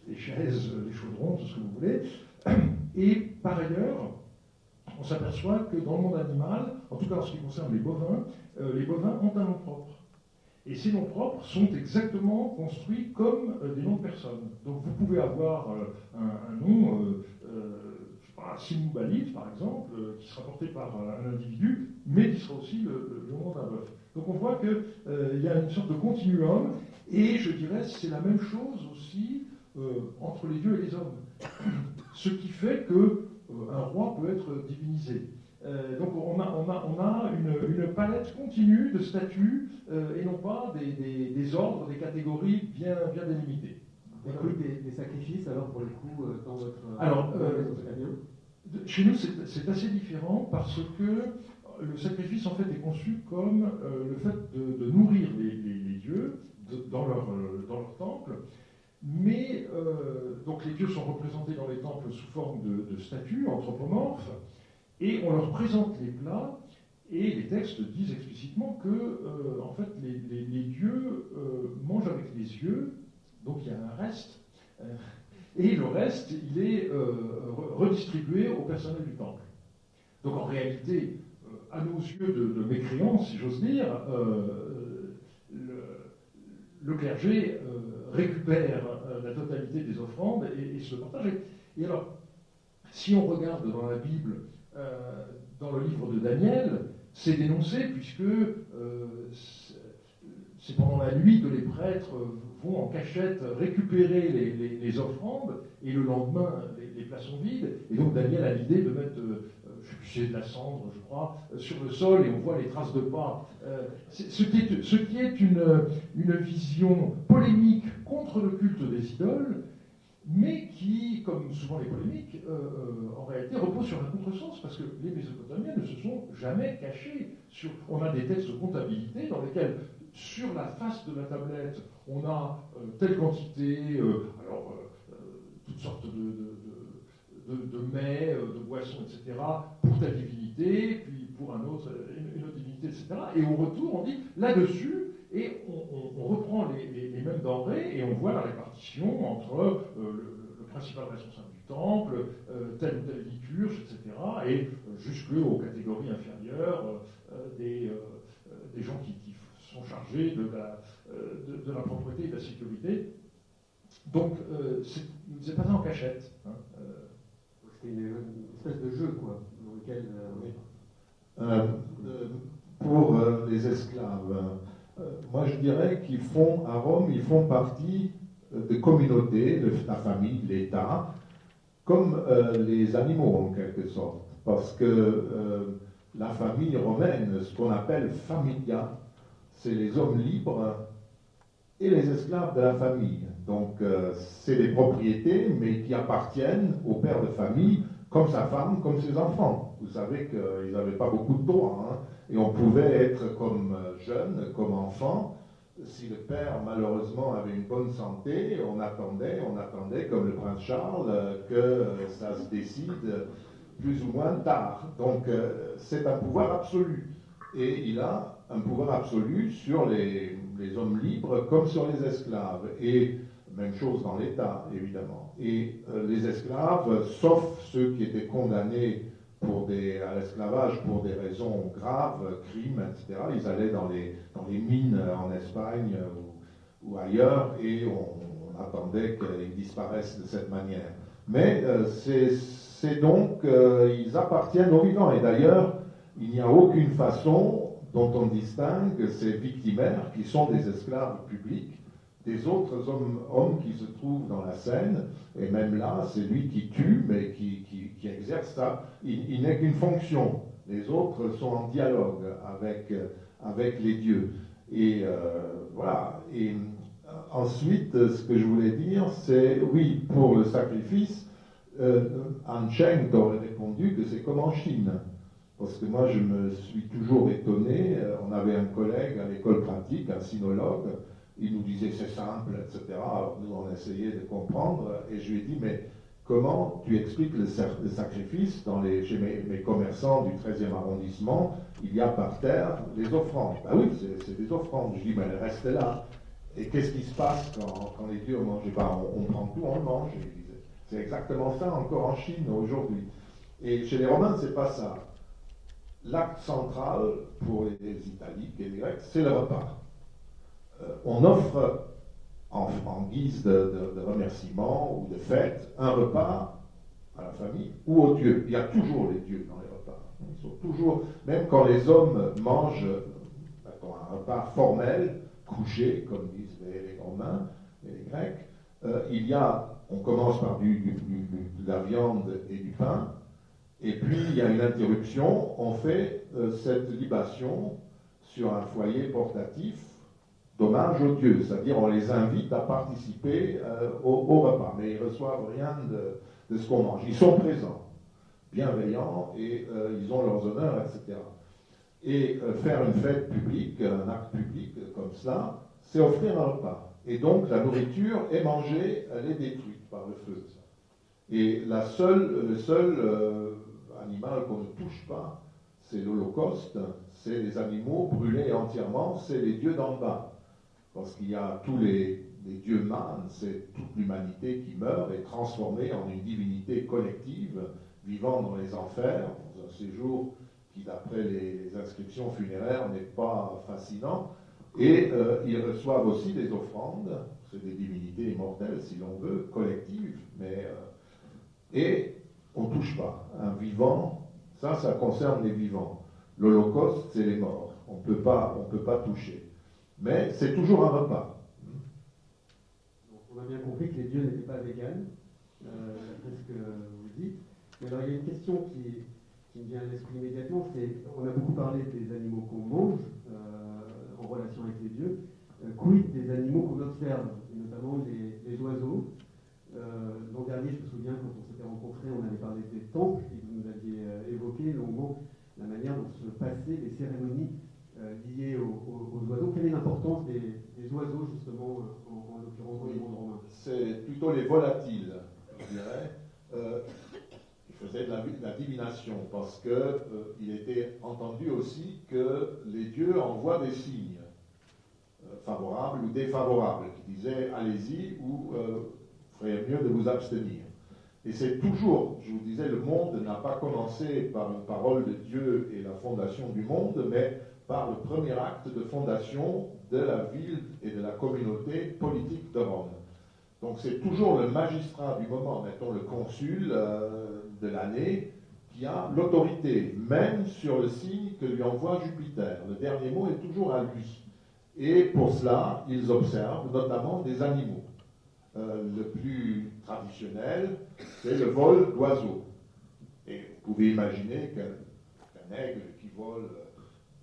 les chaises, les chaudrons, tout ce que vous voulez. Et par ailleurs, on s'aperçoit que dans le monde animal, en tout cas en ce qui concerne les bovins ont un nom propre. Et ces noms propres sont exactement construits comme des noms de personnes. Donc vous pouvez avoir un nom, je sais pas, Simoubalit par exemple, qui sera porté par un individu, mais qui sera aussi le nom d'un bœuf. Donc on voit qu'il y a une sorte de continuum, et je dirais c'est la même chose aussi entre les dieux et les hommes. Ce qui fait qu'un roi peut être divinisé. Donc on a une palette continue de statuts et non pas des ordres, des catégories bien délimitées. Et des sacrifices alors pour le coup dans votre... Alors, chez nous c'est assez différent parce que le sacrifice en fait est conçu comme le fait de nourrir les dieux dans leur temple. Mais donc les dieux sont représentés dans les temples sous forme de statues anthropomorphes, et on leur présente les plats, et les textes disent explicitement que en fait les dieux mangent avec les yeux, donc il y a un reste, et le reste il est redistribué au personnel du temple. Donc en réalité, à nos yeux de mécréants, si j'ose dire, le clergé récupère la totalité des offrandes et se le partage. Et alors, si on regarde dans la Bible, dans le livre de Daniel, c'est dénoncé puisque c'est pendant la nuit que les prêtres vont en cachette récupérer les offrandes, et le lendemain, les plats sont vides. Et donc Daniel a l'idée de mettre, c'est de la cendre, je crois, sur le sol, et on voit les traces de pas. Ce qui est une vision polémique contre le culte des idoles, mais qui, comme souvent les polémiques, en réalité repose sur un contresens, parce que les Mésopotamiens ne se sont jamais cachés. On a des textes de comptabilité dans lesquels, sur la face de la tablette, on a telle quantité, toutes sortes de mets, de boissons, etc., pour telle divinité, puis pour une autre divinité, etc. Et au retour, on dit là-dessus, et on reprend les mêmes denrées, et on voit la répartition entre le principal responsable du temple, telle ou telle liturge, etc., et jusqu'aux catégories inférieures des gens qui sont chargés de la propreté et de la sécurité. Donc, c'est pas ça en cachette. Hein, c'est une espèce de jeu, quoi, dans lequel... Pour les esclaves, moi je dirais à Rome, ils font partie de communautés, de la famille, de l'État, comme les animaux en quelque sorte. Parce que la famille romaine, ce qu'on appelle familia, c'est les hommes libres et les esclaves de la famille. Donc c'est des propriétés, mais qui appartiennent au père de famille, comme sa femme, comme ses enfants. Vous savez qu'ils n'avaient pas beaucoup de droits, hein, et on pouvait être comme jeune, comme enfant. Si le père, malheureusement, avait une bonne santé, on attendait, comme le prince Charles, que ça se décide plus ou moins tard. Donc c'est un pouvoir absolu. Et il a un pouvoir absolu sur les hommes libres comme sur les esclaves. Et même chose dans l'État, évidemment. Et les esclaves, sauf ceux qui étaient condamnés à l'esclavage pour des raisons graves, crimes, etc., ils allaient dans les mines en Espagne ou ailleurs et on attendait qu'ils disparaissent de cette manière. Mais c'est donc, ils appartiennent aux vivants. Et d'ailleurs, il n'y a aucune façon dont on distingue ces victimaires qui sont des esclaves publics des autres hommes qui se trouvent dans la scène, et même là, c'est lui qui tue, mais qui exerce ça. Il n'est qu'une fonction. Les autres sont en dialogue avec les dieux. Et voilà. Et ensuite, ce que je voulais dire, c'est, oui, pour le sacrifice, Han Cheng t'aurait répondu que c'est comme en Chine. Parce que moi, je me suis toujours étonné. On avait un collègue à l'école pratique, un sinologue. Il nous disait c'est simple, etc. Alors nous, on essayait de comprendre. Et je lui ai dit, mais comment tu expliques le sacrifice chez mes commerçants du 13e arrondissement? Il y a par terre les offrandes. Ah oui, c'est des offrandes. Je dis, mais elles restent là. Et qu'est-ce qui se passe quand les dieux mangent? On prend tout, on le mange. C'est exactement ça encore en Chine aujourd'hui. Et chez les Romains, c'est pas ça. L'acte central pour les Italiques et les Grecs, c'est le repas. On offre en guise de remerciement ou de fête un repas à la famille ou aux dieux. Il y a toujours les dieux dans les repas. Ils sont toujours, même quand les hommes mangent un repas formel, couché, comme disent les Romains et les Grecs, on commence par de la viande et du pain. Et puis, il y a une interruption, on fait cette libation sur un foyer portatif d'hommage aux dieux, c'est-à-dire on les invite à participer au repas, mais ils ne reçoivent rien de ce qu'on mange. Ils sont présents, bienveillants, et ils ont leurs honneurs, etc. Et faire une fête publique, un acte public comme cela, c'est offrir un repas. Et donc la nourriture est mangée, elle est détruite par le feu. Et le seul animal qu'on ne touche pas, c'est l'Holocauste, c'est les animaux brûlés entièrement, c'est les dieux d'en bas. Parce qu'il y a tous les dieux mânes, c'est toute l'humanité qui meurt et transformée en une divinité collective, vivant dans les enfers, dans un séjour qui, d'après les inscriptions funéraires, n'est pas fascinant. Et ils reçoivent aussi des offrandes, c'est des divinités immortelles, si l'on veut, collectives, mais... et on ne touche pas. Un vivant, ça concerne les vivants. L'Holocauste, c'est les morts. On ne peut pas toucher. Mais c'est toujours un repas. Donc, on a bien compris que les dieux n'étaient pas véganes, d'après ce que vous dites. Mais alors, il y a une question qui me vient à l'esprit immédiatement, on a beaucoup parlé des animaux qu'on mange en relation avec les dieux. Quid des animaux qu'on observe, et notamment les oiseaux. L'an dernier, je me souviens, quand on s'était rencontrés, on avait parlé des temples, et vous nous aviez évoqué longuement la manière dont se passaient les cérémonies liées aux oiseaux. Quelle est l'importance des oiseaux, justement, en l'occurrence dans le monde romain? C'est plutôt les volatiles, je dirais. Il faisait de la divination, parce qu'il était entendu aussi que les dieux envoient des signes favorables ou défavorables, qui disaient « allez-y » ou « ferait mieux de vous abstenir ». Et c'est toujours, je vous disais, le monde n'a pas commencé par une parole de Dieu et la fondation du monde, mais par le premier acte de fondation de la ville et de la communauté politique de Rome. Donc c'est toujours le magistrat du moment, mettons le consul de l'année, qui a l'autorité, même sur le signe que lui envoie Jupiter. Le dernier mot est toujours à lui. Et pour cela, ils observent notamment des animaux. Le plus traditionnel, c'est le vol d'oiseaux. Et vous pouvez imaginer qu'un aigle qui vole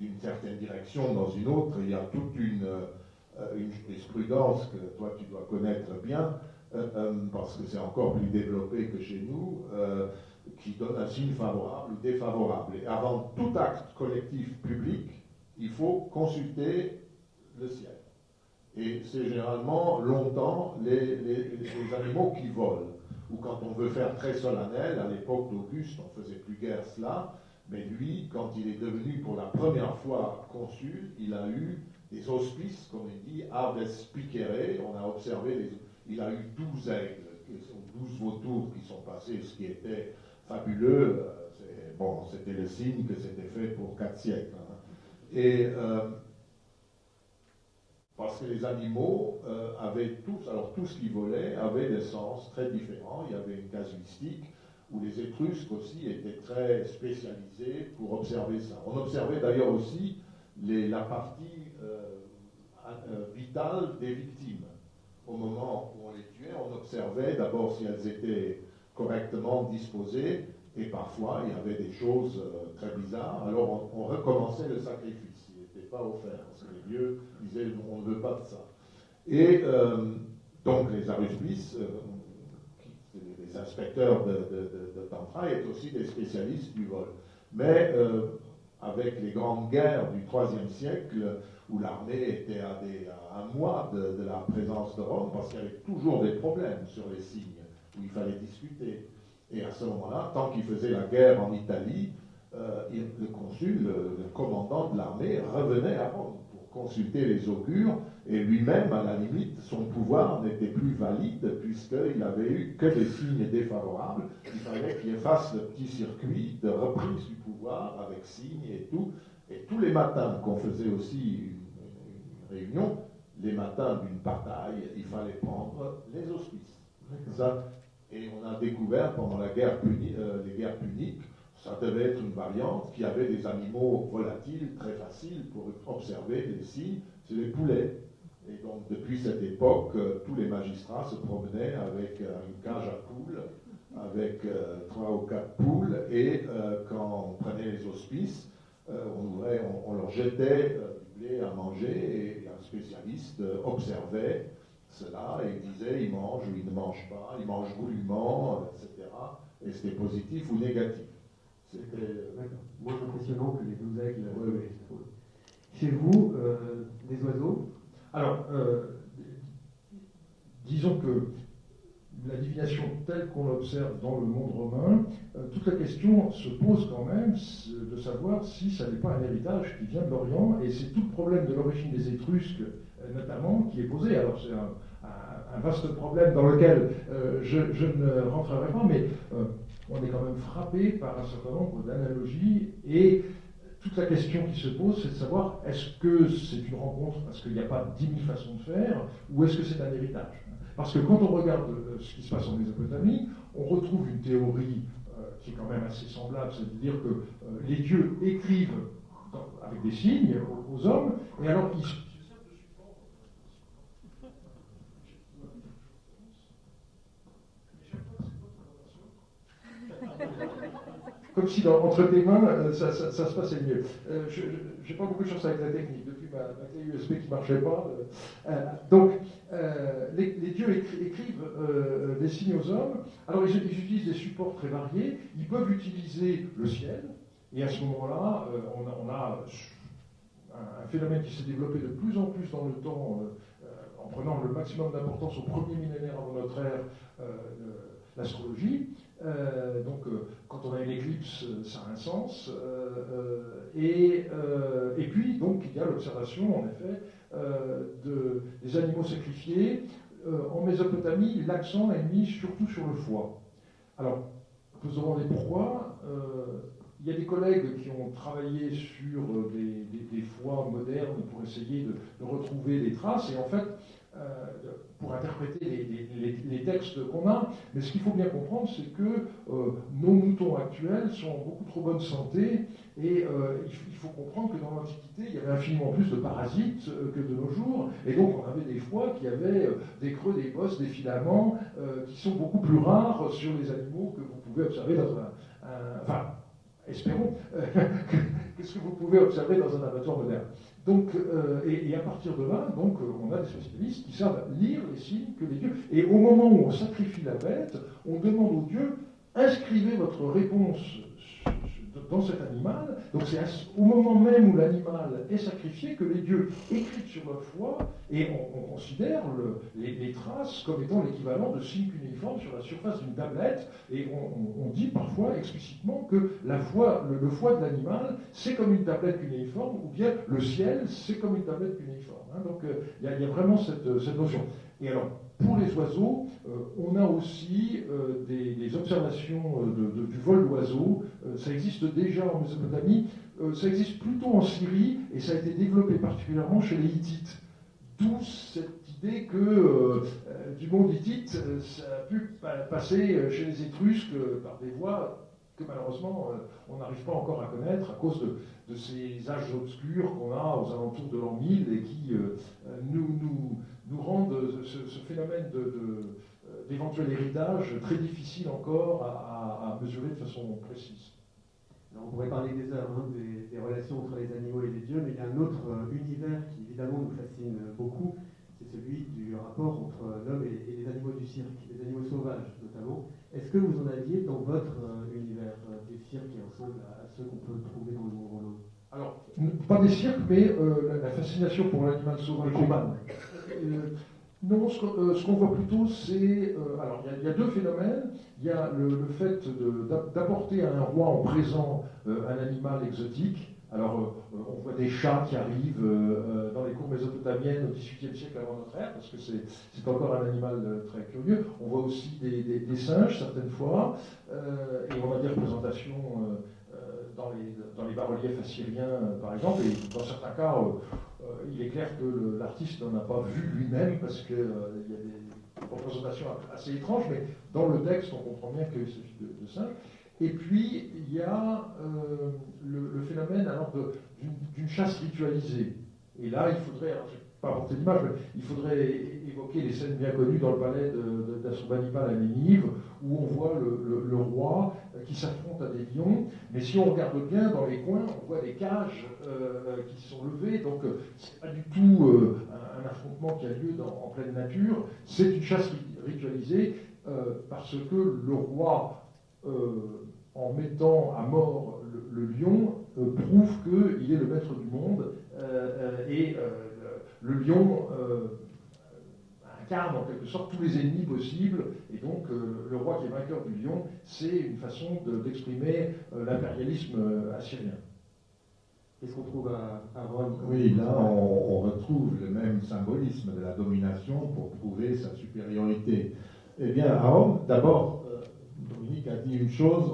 d'une certaine direction dans une autre, il y a toute une jurisprudence que toi tu dois connaître bien, parce que c'est encore plus développé que chez nous, qui donne un signe favorable ou défavorable. Et avant tout acte collectif public, il faut consulter le ciel. Et c'est généralement longtemps les animaux qui volent. ou quand on veut faire très solennel, à l'époque d'Auguste, on ne faisait plus guère cela, mais lui, quand il est devenu pour la première fois consul, il a eu des auspices, comme il dit, aves spicere, on a observé, il a eu 12 aigles, 12 vautours qui sont passés, ce qui était fabuleux. Bon, c'était le signe que c'était fait pour 4 siècles. Hein. Et parce que les animaux avaient tous, alors tout ce qui volait avait des sens très différents. Il y avait une casuistique où les Étrusques aussi étaient très spécialisés pour observer ça. On observait d'ailleurs aussi la partie vitale des victimes. Au moment où on les tuait, on observait d'abord si elles étaient correctement disposées, et parfois il y avait des choses très bizarres. Alors on recommençait le sacrifice, il n'était pas offert, parce que les dieux disaient on ne veut pas de ça. Et donc les aruspices, les inspecteurs de Tantra, étaient aussi des spécialistes du vol. Mais avec les grandes guerres du IIIe siècle, où l'armée était à un mois de la présence de Rome, parce qu'il y avait toujours des problèmes sur les signes, où il fallait discuter. Et à ce moment-là, tant qu'il faisait la guerre en Italie, le consul, le commandant de l'armée, revenait à Rome pour consulter les augures, et lui-même, à la limite, son pouvoir n'était plus valide, puisqu'il n'avait eu que des signes défavorables. Il fallait qu'il fasse le petit circuit de reprise du pouvoir, avec signes et tout. Et tous les matins qu'on faisait aussi une réunion, les matins d'une bataille, il fallait prendre les auspices. Ça, et on a découvert pendant les guerres puniques, ça devait être une variante qui avait des animaux volatiles très faciles pour observer les signes, c'est les poulets. Et donc depuis cette époque, tous les magistrats se promenaient avec une cage à poules, avec 3 ou 4 poules, et quand on prenait les auspices, on leur jetait du blé à manger, et un spécialiste observait cela et disait il mange ou il ne mange pas, il mange goulûment, etc. Et c'était positif ou négatif. C'était moins impressionnant que les 12 aigles. Oui, oui. Chez vous, des oiseaux? Alors, disons que la divination telle qu'on l'observe dans le monde romain, toute la question se pose quand même de savoir si ça n'est pas un héritage qui vient de l'Orient, et c'est tout le problème de l'origine des Étrusques, notamment, qui est posé. Alors c'est un vaste problème dans lequel je ne rentrerai pas, mais on est quand même frappé par un certain nombre d'analogies, et toute la question qui se pose, c'est de savoir est-ce que c'est une rencontre parce qu'il n'y a pas 10 000 façons de faire, ou est-ce que c'est un héritage? Parce que quand on regarde ce qui se passe en Mésopotamie, on retrouve une théorie qui est quand même assez semblable, c'est-à-dire que les dieux écrivent avec des signes aux hommes, et alors ils... Comme si entre tes mains, ça se passait mieux. Je n'ai pas beaucoup de chance avec la technique, depuis ma clé USB qui ne marchait pas. Donc, les dieux écrivent des signes aux hommes. Alors, ils utilisent des supports très variés. Ils peuvent utiliser le ciel. Et à ce moment-là, on a un phénomène qui s'est développé de plus en plus dans le temps, en prenant le maximum d'importance au premier millénaire avant notre ère, l'astrologie. Quand on a une éclipse, ça a un sens. Et puis, donc, il y a l'observation, en effet, des animaux sacrifiés. En Mésopotamie, l'accent est mis surtout sur le foie. Alors, on peut se demander pourquoi. Il y a des collègues qui ont travaillé sur des foies modernes pour essayer de retrouver des traces, et en fait, pour interpréter les textes qu'on a, mais ce qu'il faut bien comprendre, c'est que nos moutons actuels sont en beaucoup trop bonne santé, et il faut comprendre que dans l'Antiquité, il y avait infiniment plus de parasites que de nos jours, et donc on avait des foies qui avaient des creux, des bosses, des filaments, qui sont beaucoup plus rares sur les animaux que vous pouvez observer dans enfin, espérons, que ce que vous pouvez observer dans un abattoir moderne. Donc, et à partir de là, donc, on a des spécialistes qui savent lire les signes que les dieux. Et au moment où on sacrifie la bête, on demande aux dieux inscrivez votre réponse dans cet animal. Donc c'est au moment même où l'animal est sacrifié que les dieux écrivent sur leur foi, et on considère les traces comme étant l'équivalent de signes cunéiformes sur la surface d'une tablette, et on dit parfois explicitement que le foie de l'animal, c'est comme une tablette cunéiforme, ou bien le ciel, c'est comme une tablette cunéiforme. Hein. Donc il y a vraiment cette notion. Et alors, pour les oiseaux, on a aussi des observations du vol d'oiseaux. Ça existe déjà en Mésopotamie, ça existe plutôt en Syrie, et ça a été développé particulièrement chez les Hittites. D'où cette idée que du monde hittite, ça a pu passer chez les Étrusques par des voies que malheureusement on n'arrive pas encore à connaître à cause de ces âges obscurs qu'on a aux alentours de l'an 1000 et qui nous rendent ce phénomène d'éventuel héritage très difficile encore à mesurer de façon précise. Alors on pourrait parler des heures, hein, des relations entre les animaux et les dieux, mais il y a un autre univers qui évidemment nous fascine beaucoup, c'est celui du rapport entre l'homme et les animaux du cirque, les animaux sauvages notamment. Est-ce que vous en aviez dans votre univers des cirques qui ressemblent à ceux qu'on peut trouver dans le monde romain? Alors, pas des cirques, mais la fascination pour l'animal sauvage. Non, ce qu'on voit plutôt, c'est... alors, il y a deux phénomènes. Il y a le fait d'apporter à un roi en présent un animal exotique. Alors, on voit des chats qui arrivent dans les cours mésopotamiennes au XVIIIe siècle avant notre ère, parce que c'est encore un animal très curieux. On voit aussi des singes, certaines fois, et on a des représentations dans les bas-reliefs assyriens, par exemple, et dans certains cas, il est clair que l'artiste n'en a pas vu lui-même, parce qu'il y a des représentations assez étranges, mais dans le texte, on comprend bien qu'il s'agit de singes. Et puis, il y a le phénomène alors d'une chasse ritualisée. Et là, il faudrait, alors je n'ai pas apporté d'image, mais il faudrait évoquer les scènes bien connues dans le palais d'Assurbanipal à Nénive, où on voit le roi qui s'affronte à des lions. Mais si on regarde bien dans les coins, on voit des cages qui sont levées. Donc, ce n'est pas du tout un affrontement qui a lieu en pleine nature. C'est une chasse ritualisée parce que le roi... en mettant à mort le lion, prouve qu'il est le maître du monde, et le lion incarne en quelque sorte tous les ennemis possibles, et donc le roi qui est vainqueur du lion, c'est une façon d'exprimer l'impérialisme assyrien. Qu'est-ce qu'on trouve à Rome? Oui, là on retrouve le même symbolisme de la domination pour prouver sa supériorité. Eh bien, à Rome, d'abord, Dominique a dit une chose,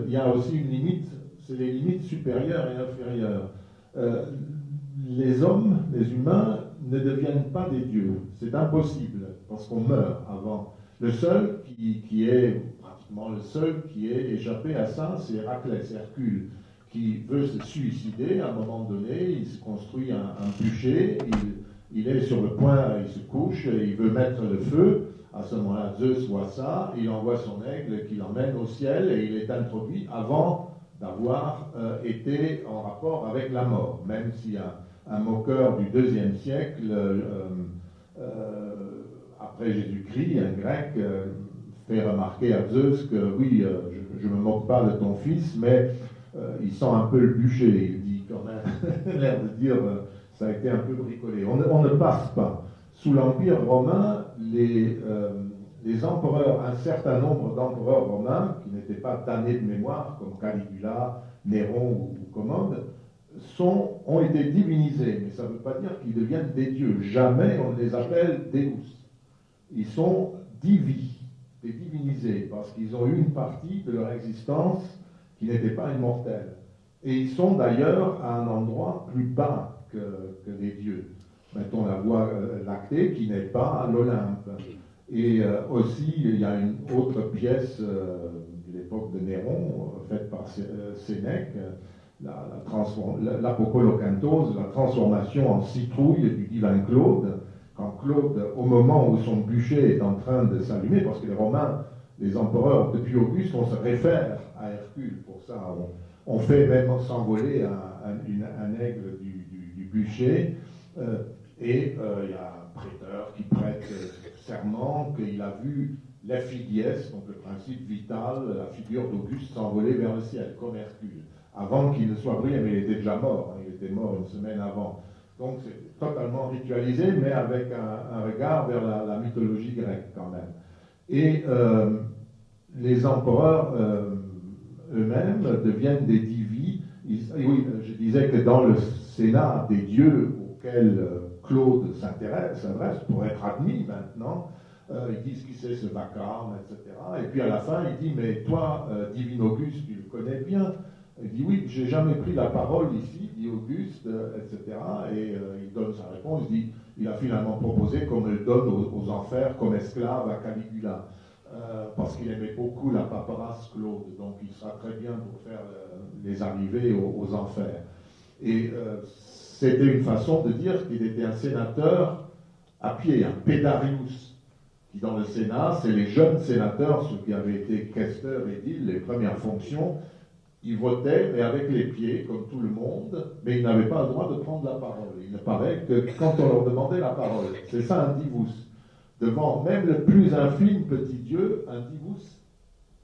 il y a aussi une limite, c'est les limites supérieures et inférieures. Les hommes, les humains, ne deviennent pas des dieux. C'est impossible, parce qu'on meurt avant. Le seul qui est, pratiquement le seul qui est échappé à ça, c'est Héraclès, Hercule, qui veut se suicider à un moment donné, il se construit un bûcher, il est sur le point, il se couche, il veut mettre le feu. À ce moment-là, Zeus voit ça, il envoie son aigle qui l'emmène au ciel et il est introduit avant d'avoir été en rapport avec la mort. Même si un moqueur du IIe siècle, après Jésus-Christ, un grec, fait remarquer à Zeus que oui, je ne me moque pas de ton fils, mais il sent un peu le bûcher. Il dit quand même, l'air de dire, ça a été un peu bricolé. On ne passe pas. Sous l'Empire romain, les empereurs, un certain nombre d'empereurs romains, qui n'étaient pas damnés de mémoire, comme Caligula, Néron ou Commode, ont été divinisés. Mais ça ne veut pas dire qu'ils deviennent des dieux. Jamais on ne les appelle Deus. Ils sont divinisés, parce qu'ils ont eu une partie de leur existence qui n'était pas immortelle. Et ils sont d'ailleurs à un endroit plus bas que les dieux. Mettons la Voie lactée qui n'est pas l'Olympe. Et aussi, il y a une autre pièce de l'époque de Néron, faite par Sénèque, l'apocolocanthose, la transformation en citrouille du divin Claude, quand Claude, au moment où son bûcher est en train de s'allumer, parce que les Romains, les empereurs, depuis Auguste, on se réfère à Hercule, pour ça, on fait même s'envoler un aigle du bûcher, et il y a un prêteur qui prête serment qu'il a vu l'Ephidiès, donc le principe vital, la figure d'Auguste s'envoler vers le ciel, comme Hercule. avant qu'il ne soit brûlé, mais il était déjà mort, hein, il était mort une semaine avant. Donc c'est totalement ritualisé, mais avec un regard vers la mythologie grecque quand même. Et les empereurs eux-mêmes deviennent des divis. Oui, je disais que dans le Sénat des dieux auxquels Claude s'adresse pour être admis maintenant, ils disent qui c'est ce vacarme, etc. Et puis à la fin, il dit, mais toi, divin Auguste, tu le connais bien. Il dit, oui, j'ai jamais pris la parole ici, dit Auguste, etc. Et il donne sa réponse, il dit, il a finalement proposé qu'on me le donne aux enfers comme esclave à Caligula. Parce qu'il aimait beaucoup la paperasse Claude, donc il sera très bien pour faire les arrivées aux enfers. Et c'était une façon de dire qu'il était un sénateur à pied, un pédarius, qui dans le Sénat, c'est les jeunes sénateurs, ceux qui avaient été questeurs, édiles, les premières fonctions, ils votaient, mais avec les pieds, comme tout le monde, mais ils n'avaient pas le droit de prendre la parole. Il ne paraît que quand on leur demandait la parole, c'est ça un divus. Devant même le plus infime petit Dieu, un divus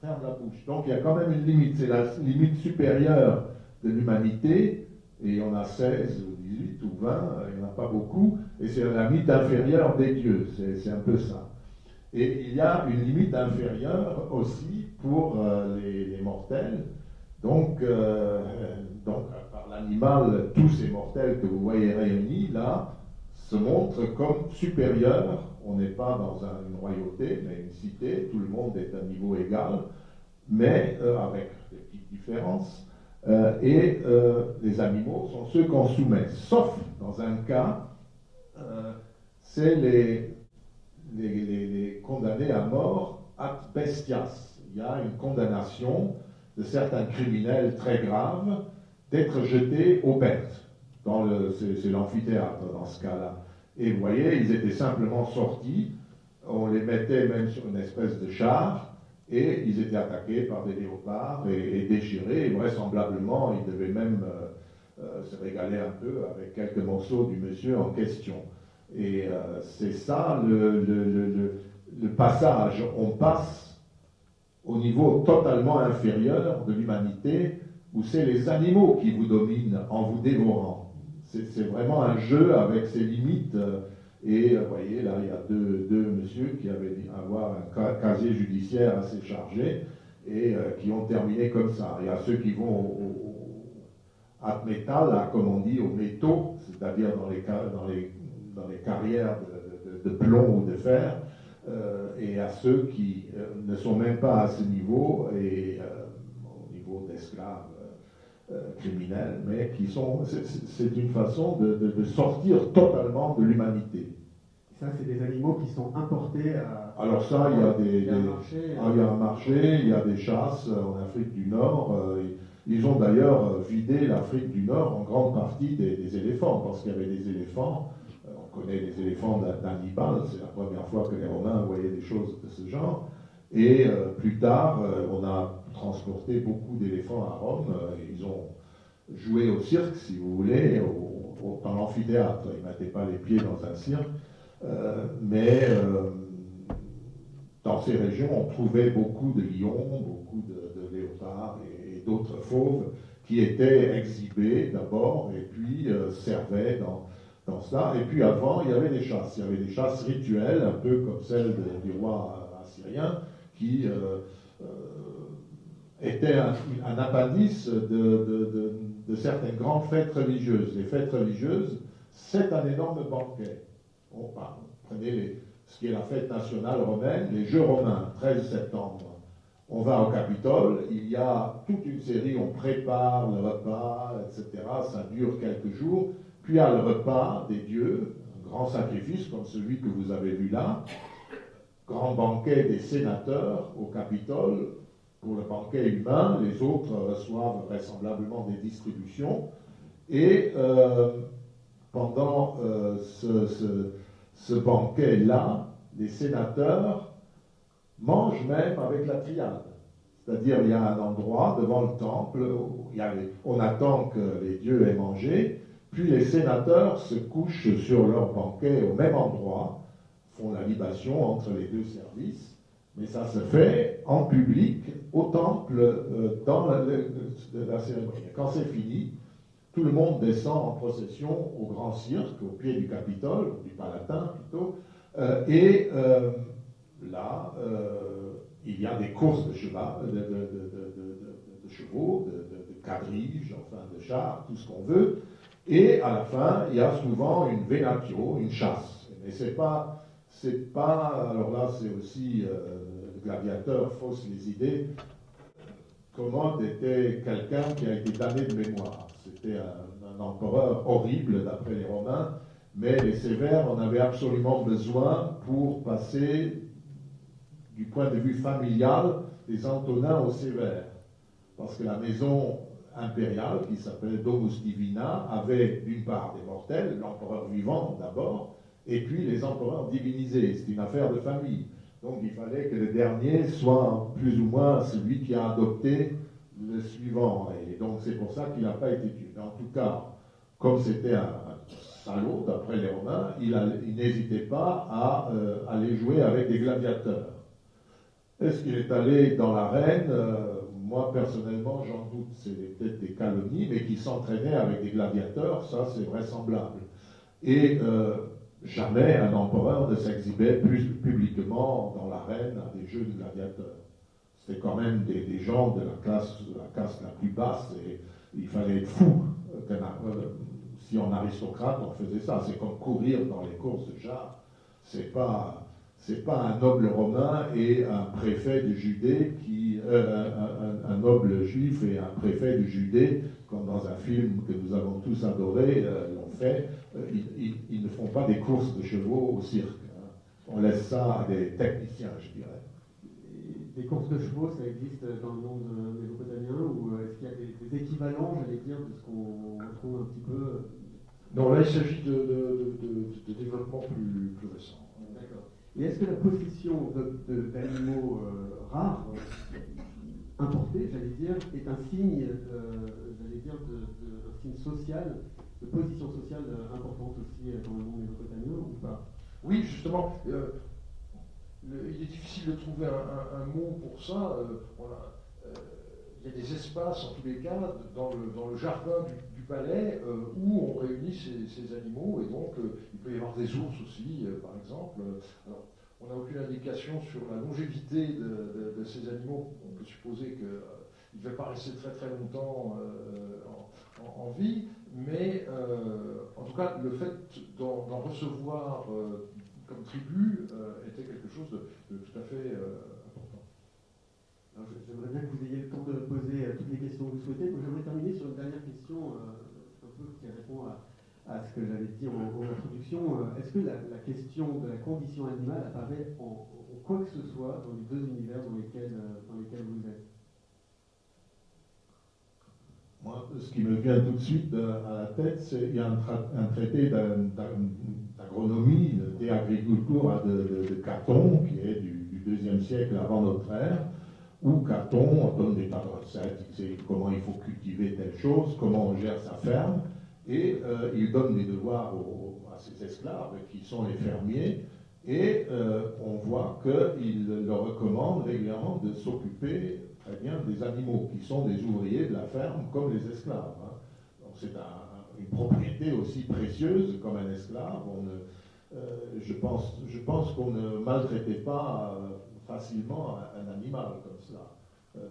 ferme la bouche. Donc il y a quand même une limite, c'est la limite supérieure de l'humanité, et on a 16 ou 18 ou 20, il n'y en a pas beaucoup, et c'est la limite inférieure des dieux, c'est un peu ça. Et il y a une limite inférieure aussi pour les mortels, donc par l'animal, tous ces mortels que vous voyez réunis là, se montrent comme supérieurs. On n'est pas dans une royauté, mais une cité, tout le monde est à niveau égal, mais avec des petites différences. Les animaux sont ceux qu'on soumet, sauf dans un cas, c'est les condamnés à mort ad bestias. Il y a une condamnation de certains criminels très graves d'être jetés aux bêtes. C'est l'amphithéâtre dans ce cas-là. Et vous voyez, ils étaient simplement sortis, on les mettait même sur une espèce de char, et ils étaient attaqués par des léopards et déchirés, et vraisemblablement, ils devaient même se régaler un peu avec quelques morceaux du monsieur en question. Et c'est ça le passage. On passe au niveau totalement inférieur de l'humanité, où c'est les animaux qui vous dominent en vous dévorant. C'est vraiment un jeu avec ses limites. Et vous voyez, là, il y a deux messieurs qui avaient dû avoir un casier judiciaire assez chargé et qui ont terminé comme ça. Il y a ceux qui vont ad metal, comme on dit, aux métaux, c'est-à-dire dans les carrières de plomb ou de fer, et à ceux qui ne sont même pas à ce niveau, et au niveau d'esclaves criminels, mais qui sont. C'est une façon de sortir totalement de l'humanité. Ça, c'est des animaux qui sont importés à. Alors ça, il y a il y a un marché, il y a des chasses en Afrique du Nord. Ils ont d'ailleurs vidé l'Afrique du Nord en grande partie des éléphants, parce qu'il y avait des éléphants. On connaît les éléphants d'Hannibal, c'est la première fois que les Romains voyaient des choses de ce genre. Et plus tard, on a transporté beaucoup d'éléphants à Rome. Ils ont joué au cirque, si vous voulez, dans l'amphithéâtre. Ils ne mettaient pas les pieds dans un cirque. Mais dans ces régions, on trouvait beaucoup de lions, beaucoup de léopards et d'autres fauves qui étaient exhibés d'abord et puis servaient dans cela. Et puis avant, il y avait des chasses. Il y avait des chasses rituelles, un peu comme celle du roi assyrien, qui était un appendice de certaines grandes fêtes religieuses. Les fêtes religieuses, c'est un énorme banquet. Prenez ce qui est la fête nationale romaine, les Jeux romains, 13 septembre. On va au Capitole, il y a toute une série, on prépare le repas, etc. Ça dure quelques jours. Puis il y a le repas des dieux, un grand sacrifice comme celui que vous avez vu là, grand banquet des sénateurs au Capitole. Pour le banquet humain, les autres reçoivent vraisemblablement des distributions. Et pendant ce banquet-là, les sénateurs mangent même avec la triade. C'est-à-dire, il y a un endroit devant le temple où on attend que les dieux aient mangé, puis les sénateurs se couchent sur leur banquet au même endroit, font la libation entre les deux services, Mais ça se fait en public, au temple, dans la cérémonie. Quand c'est fini, tout le monde descend en procession au grand cirque, au pied du Capitole, du Palatin plutôt, et là, il y a des courses de chevaux, de quadriges, enfin de chars, tout ce qu'on veut, et à la fin, il y a souvent une venatio, une chasse. Mais c'est pas, alors là, c'est aussi le gladiateur fausse les idées. Commode était quelqu'un qui a été damné de mémoire. C'était un empereur horrible d'après les Romains, mais les Sévères en avaient absolument besoin pour passer du point de vue familial des Antonins aux Sévères. Parce que la maison impériale, qui s'appelait Domus Divina, avait d'une part des mortels, l'empereur vivant d'abord, et puis les empereurs divinisés. C'est une affaire de famille. Donc il fallait que le dernier soit plus ou moins celui qui a adopté le suivant. Et donc c'est pour ça qu'il n'a pas été tué. Mais en tout cas, comme c'était un salaud, d'après les Romains, il n'hésitait pas à aller jouer avec des gladiateurs. Est-ce qu'il est allé dans l'arène? Moi, personnellement, j'en doute. C'est peut-être des calomnies, mais qui s'entraînait avec des gladiateurs, ça, c'est vraisemblable. Et jamais un empereur ne s'exhibait plus publiquement dans l'arène à des jeux de gladiateurs. C'était quand même des gens de la caste la plus basse, et il fallait être fou. Si on aristocrate, on faisait ça. C'est comme courir dans les courses de chars. C'est pas un noble romain et un préfet de Judée un noble juif et un préfet de Judée, comme dans un film que nous avons tous adoré, l'ont fait. Ils ne font pas des courses de chevaux au cirque. Hein. On laisse ça à des techniciens, je dirais. Des courses de chevaux, ça existe dans le monde mésopotamien, ou est-ce qu'il y a des équivalents, j'allais dire, de ce qu'on retrouve un petit peu Non, là, il s'agit de développement plus récent. D'accord. Et est-ce que la possession d'animaux rares, importés, j'allais dire, est un signe, j'allais dire, un signe social, de position sociale importante aussi dans le monde mésopotamien, ou pas? Oui, justement. Il est difficile de trouver un mot pour ça. Il y a des espaces, en tous les cas, dans le jardin du palais où on réunit ces animaux, et donc il peut y avoir des ours aussi, par exemple. Alors, on n'a aucune indication sur la longévité de ces animaux. On peut supposer qu'ils ne devaient pas rester très très longtemps en vie, mais en tout cas, le fait d'en recevoir comme tribu était quelque chose de tout à fait important. Alors, j'aimerais bien que vous ayez le temps de poser toutes les questions que vous souhaitez. Donc, j'aimerais terminer sur une dernière question, un peu qui répond à ce que j'avais dit en introduction. Est-ce que la question de la condition animale apparaît en quoi que ce soit dans les deux univers dans lesquels vous êtes? Moi, ce qui me vient tout de suite à la tête, c'est qu'il y a un traité d'agronomie, de agricultura de Caton, qui est du IIe siècle avant notre ère, où Caton donne des tas de recettes, il sait comment il faut cultiver telle chose, comment on gère sa ferme, et il donne des devoirs à ses esclaves, qui sont les fermiers, et on voit qu'il leur recommande régulièrement de s'occuper très bien des animaux, qui sont des ouvriers de la ferme comme les esclaves. Hein. Donc c'est une propriété aussi précieuse comme un esclave. Je pense qu'on ne maltraitait pas facilement un animal comme cela,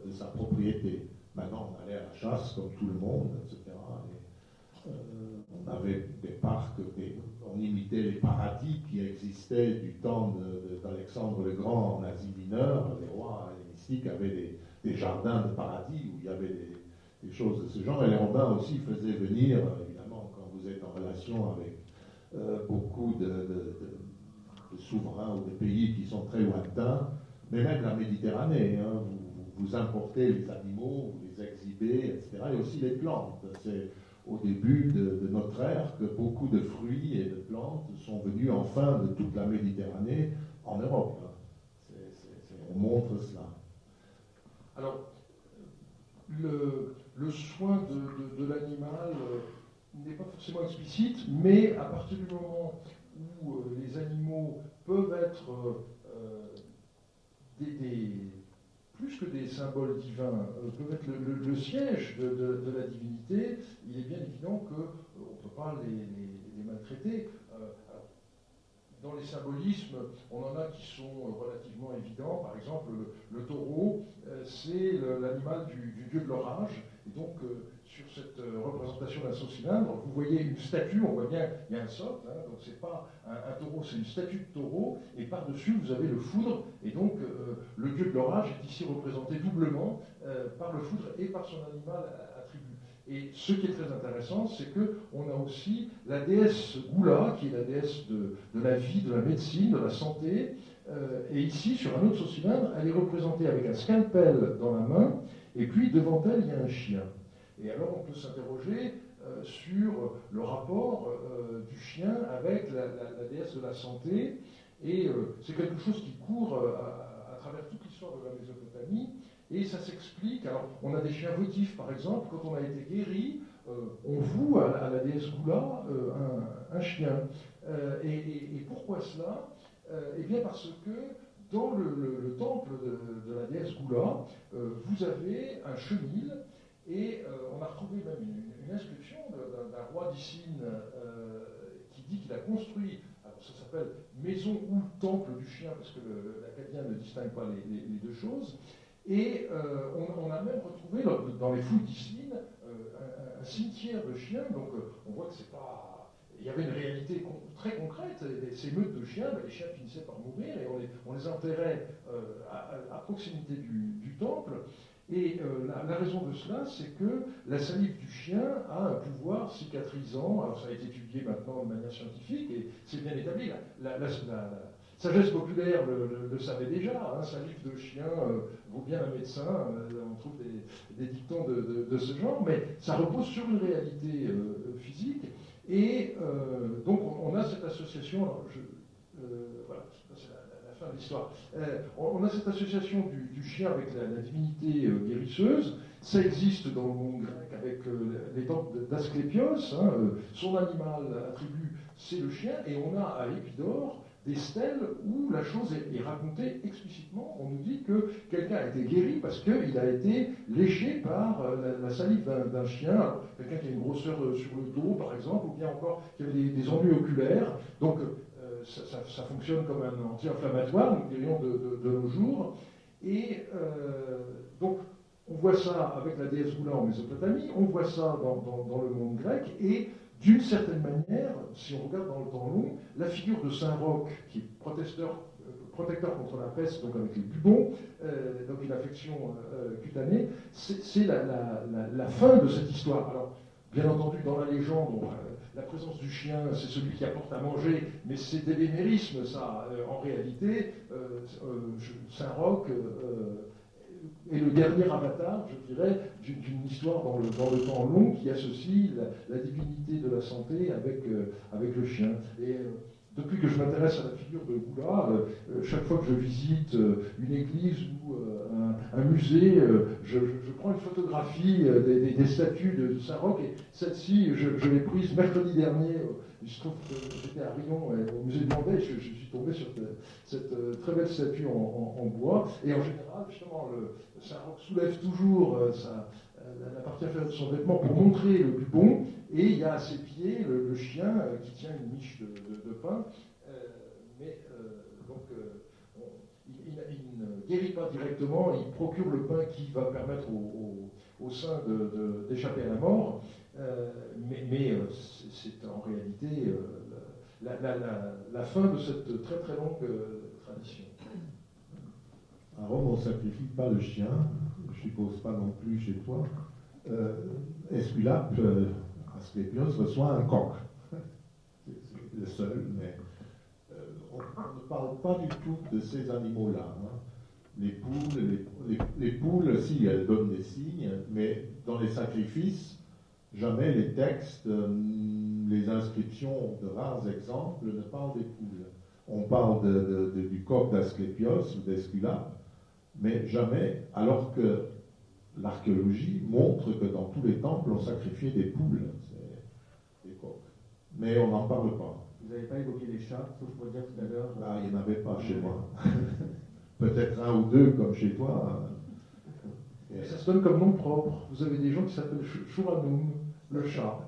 de sa propriété. Maintenant, on allait à la chasse comme tout le monde, etc. Et, on avait des parcs, on imitait les paradis qui existaient du temps d'Alexandre le Grand en Asie mineure. Les rois hellénistiques avaient des jardins de paradis où il y avait des choses de ce genre. Et les Romains aussi faisaient venir, évidemment, quand vous êtes en relation avec beaucoup de souverains ou de pays qui sont très lointains, mais même la Méditerranée, hein, vous importez les animaux, vous les exhibez, etc. Et aussi les plantes. C'est au début de notre ère que beaucoup de fruits et de plantes sont venus enfin de toute la Méditerranée en Europe. On montre cela. Alors, le soin de l'animal n'est pas forcément explicite, mais à partir du moment où les animaux peuvent être plus que des symboles divins, peuvent être le siège de la divinité, il est bien évident qu'on ne peut pas les maltraiter. Dans les symbolismes, on en a qui sont relativement évidents. Par exemple, le taureau, c'est l'animal du dieu de l'orage. Et donc, sur cette représentation d'un saut-cylindre, vous voyez une statue, on voit bien, il y a un socle, hein, donc c'est pas un taureau, c'est une statue de taureau, et par-dessus, vous avez le foudre, et donc le dieu de l'orage est ici représenté doublement par le foudre et par son animal attribut. Et ce qui est très intéressant, c'est qu'on a aussi la déesse Gula, qui est la déesse de la vie, de la médecine, de la santé. Et ici, sur un autre saut-cylindre, elle est représentée avec un scalpel dans la main, et puis devant elle, il y a un chien. Et alors, on peut s'interroger sur le rapport du chien avec la déesse de la santé. Et c'est quelque chose qui court à travers toute l'histoire de la Mésopotamie. Et ça s'explique. Alors, on a des chiens votifs, par exemple. Quand on a été guéri, on voue à la déesse Gula un chien. Et pourquoi cela? Eh bien, parce que dans le temple de la déesse Gula, vous avez un chenil. Et on a retrouvé même une inscription d'un roi d'Issine qui dit qu'il a construit. Alors, ça s'appelle maison ou temple du chien, parce que l'acadien ne distingue pas les deux choses. Et on a même retrouvé dans les fouilles d'Issine un cimetière de chiens, donc on voit que c'est pas. Il y avait une réalité très concrète, ces meutes de chiens, les chiens finissaient par mourir et on les enterrait à proximité du temple. Et la raison de cela, c'est que la salive du chien a un pouvoir cicatrisant. Alors ça a été étudié maintenant de manière scientifique et c'est bien établi. La sagesse populaire le savait déjà, hein, salive de chien vaut bien un médecin, on trouve des dictons de ce genre, mais ça repose sur une réalité physique. Et donc on a cette association, alors voilà, c'est la fin de l'histoire, on a cette association du chien avec la divinité guérisseuse. Ça existe dans le monde grec avec les temples d'Asclépios, hein, son animal attribut c'est le chien, et on a à Épidore des stèles où la chose est racontée explicitement. On nous dit que quelqu'un a été guéri parce qu'il a été léché par la salive d'un chien, quelqu'un qui a une grosseur sur le dos par exemple, ou bien encore qui avait des ennuis oculaires. Donc ça fonctionne comme un anti-inflammatoire, nous dirions de nos jours. Et donc on voit ça avec la déesse Gula en Mésopotamie, on voit ça dans le monde grec, et d'une certaine manière, si on regarde dans le temps long, la figure de Saint Roch, qui est protecteur contre la peste, donc avec les bubons, donc une affection cutanée, c'est la fin de cette histoire. Alors, bien entendu, dans la légende, la présence du chien, c'est celui qui apporte à manger, mais c'est des vénérismes, ça. En réalité, Saint Roch est le dernier avatar, je dirais, d'une histoire dans le temps long qui associe la divinité de la santé avec le chien. Et depuis que je m'intéresse à la figure de Gula, chaque fois que je visite une église ou un musée, je prends une photographie des statues de Saint Roch, et celle-ci, je l'ai prise mercredi dernier. Il se trouve que j'étais à Rion, au musée de Vendée, je suis tombé sur cette très belle statue en bois. Et en général, justement, Saint Roch soulève toujours la partie inférieure de son vêtement pour montrer le bubon, et il y a à ses pieds le chien qui tient une miche de pain. Il ne guérit pas directement, il procure le pain qui va permettre au saint d'échapper à la mort, mais c'est en réalité la fin de cette très très longue tradition. À Rome, on ne sacrifie pas le chien, je ne suppose pas non plus chez toi. Esculape, Asclépios, reçoit un coq. C'est le seul, mais on ne parle pas du tout de ces animaux-là. Hein. Les poules, si, elles donnent des signes, mais dans les sacrifices, jamais les textes, les inscriptions de rares exemples ne parlent des poules. On parle du coq d'Asclépios ou d'Esculape, mais jamais, alors que l'archéologie montre que dans tous les temples, on sacrifiait des poules, des coqs. Mais on n'en parle pas. Vous n'avez pas évoqué les chats, sauf pour dire tout à l'heure. Ah, il n'y en avait pas chez moi. peut-être un ou deux comme chez toi. Et ça se donne comme nom propre. Vous avez des gens qui s'appellent Chouranoum, le chat.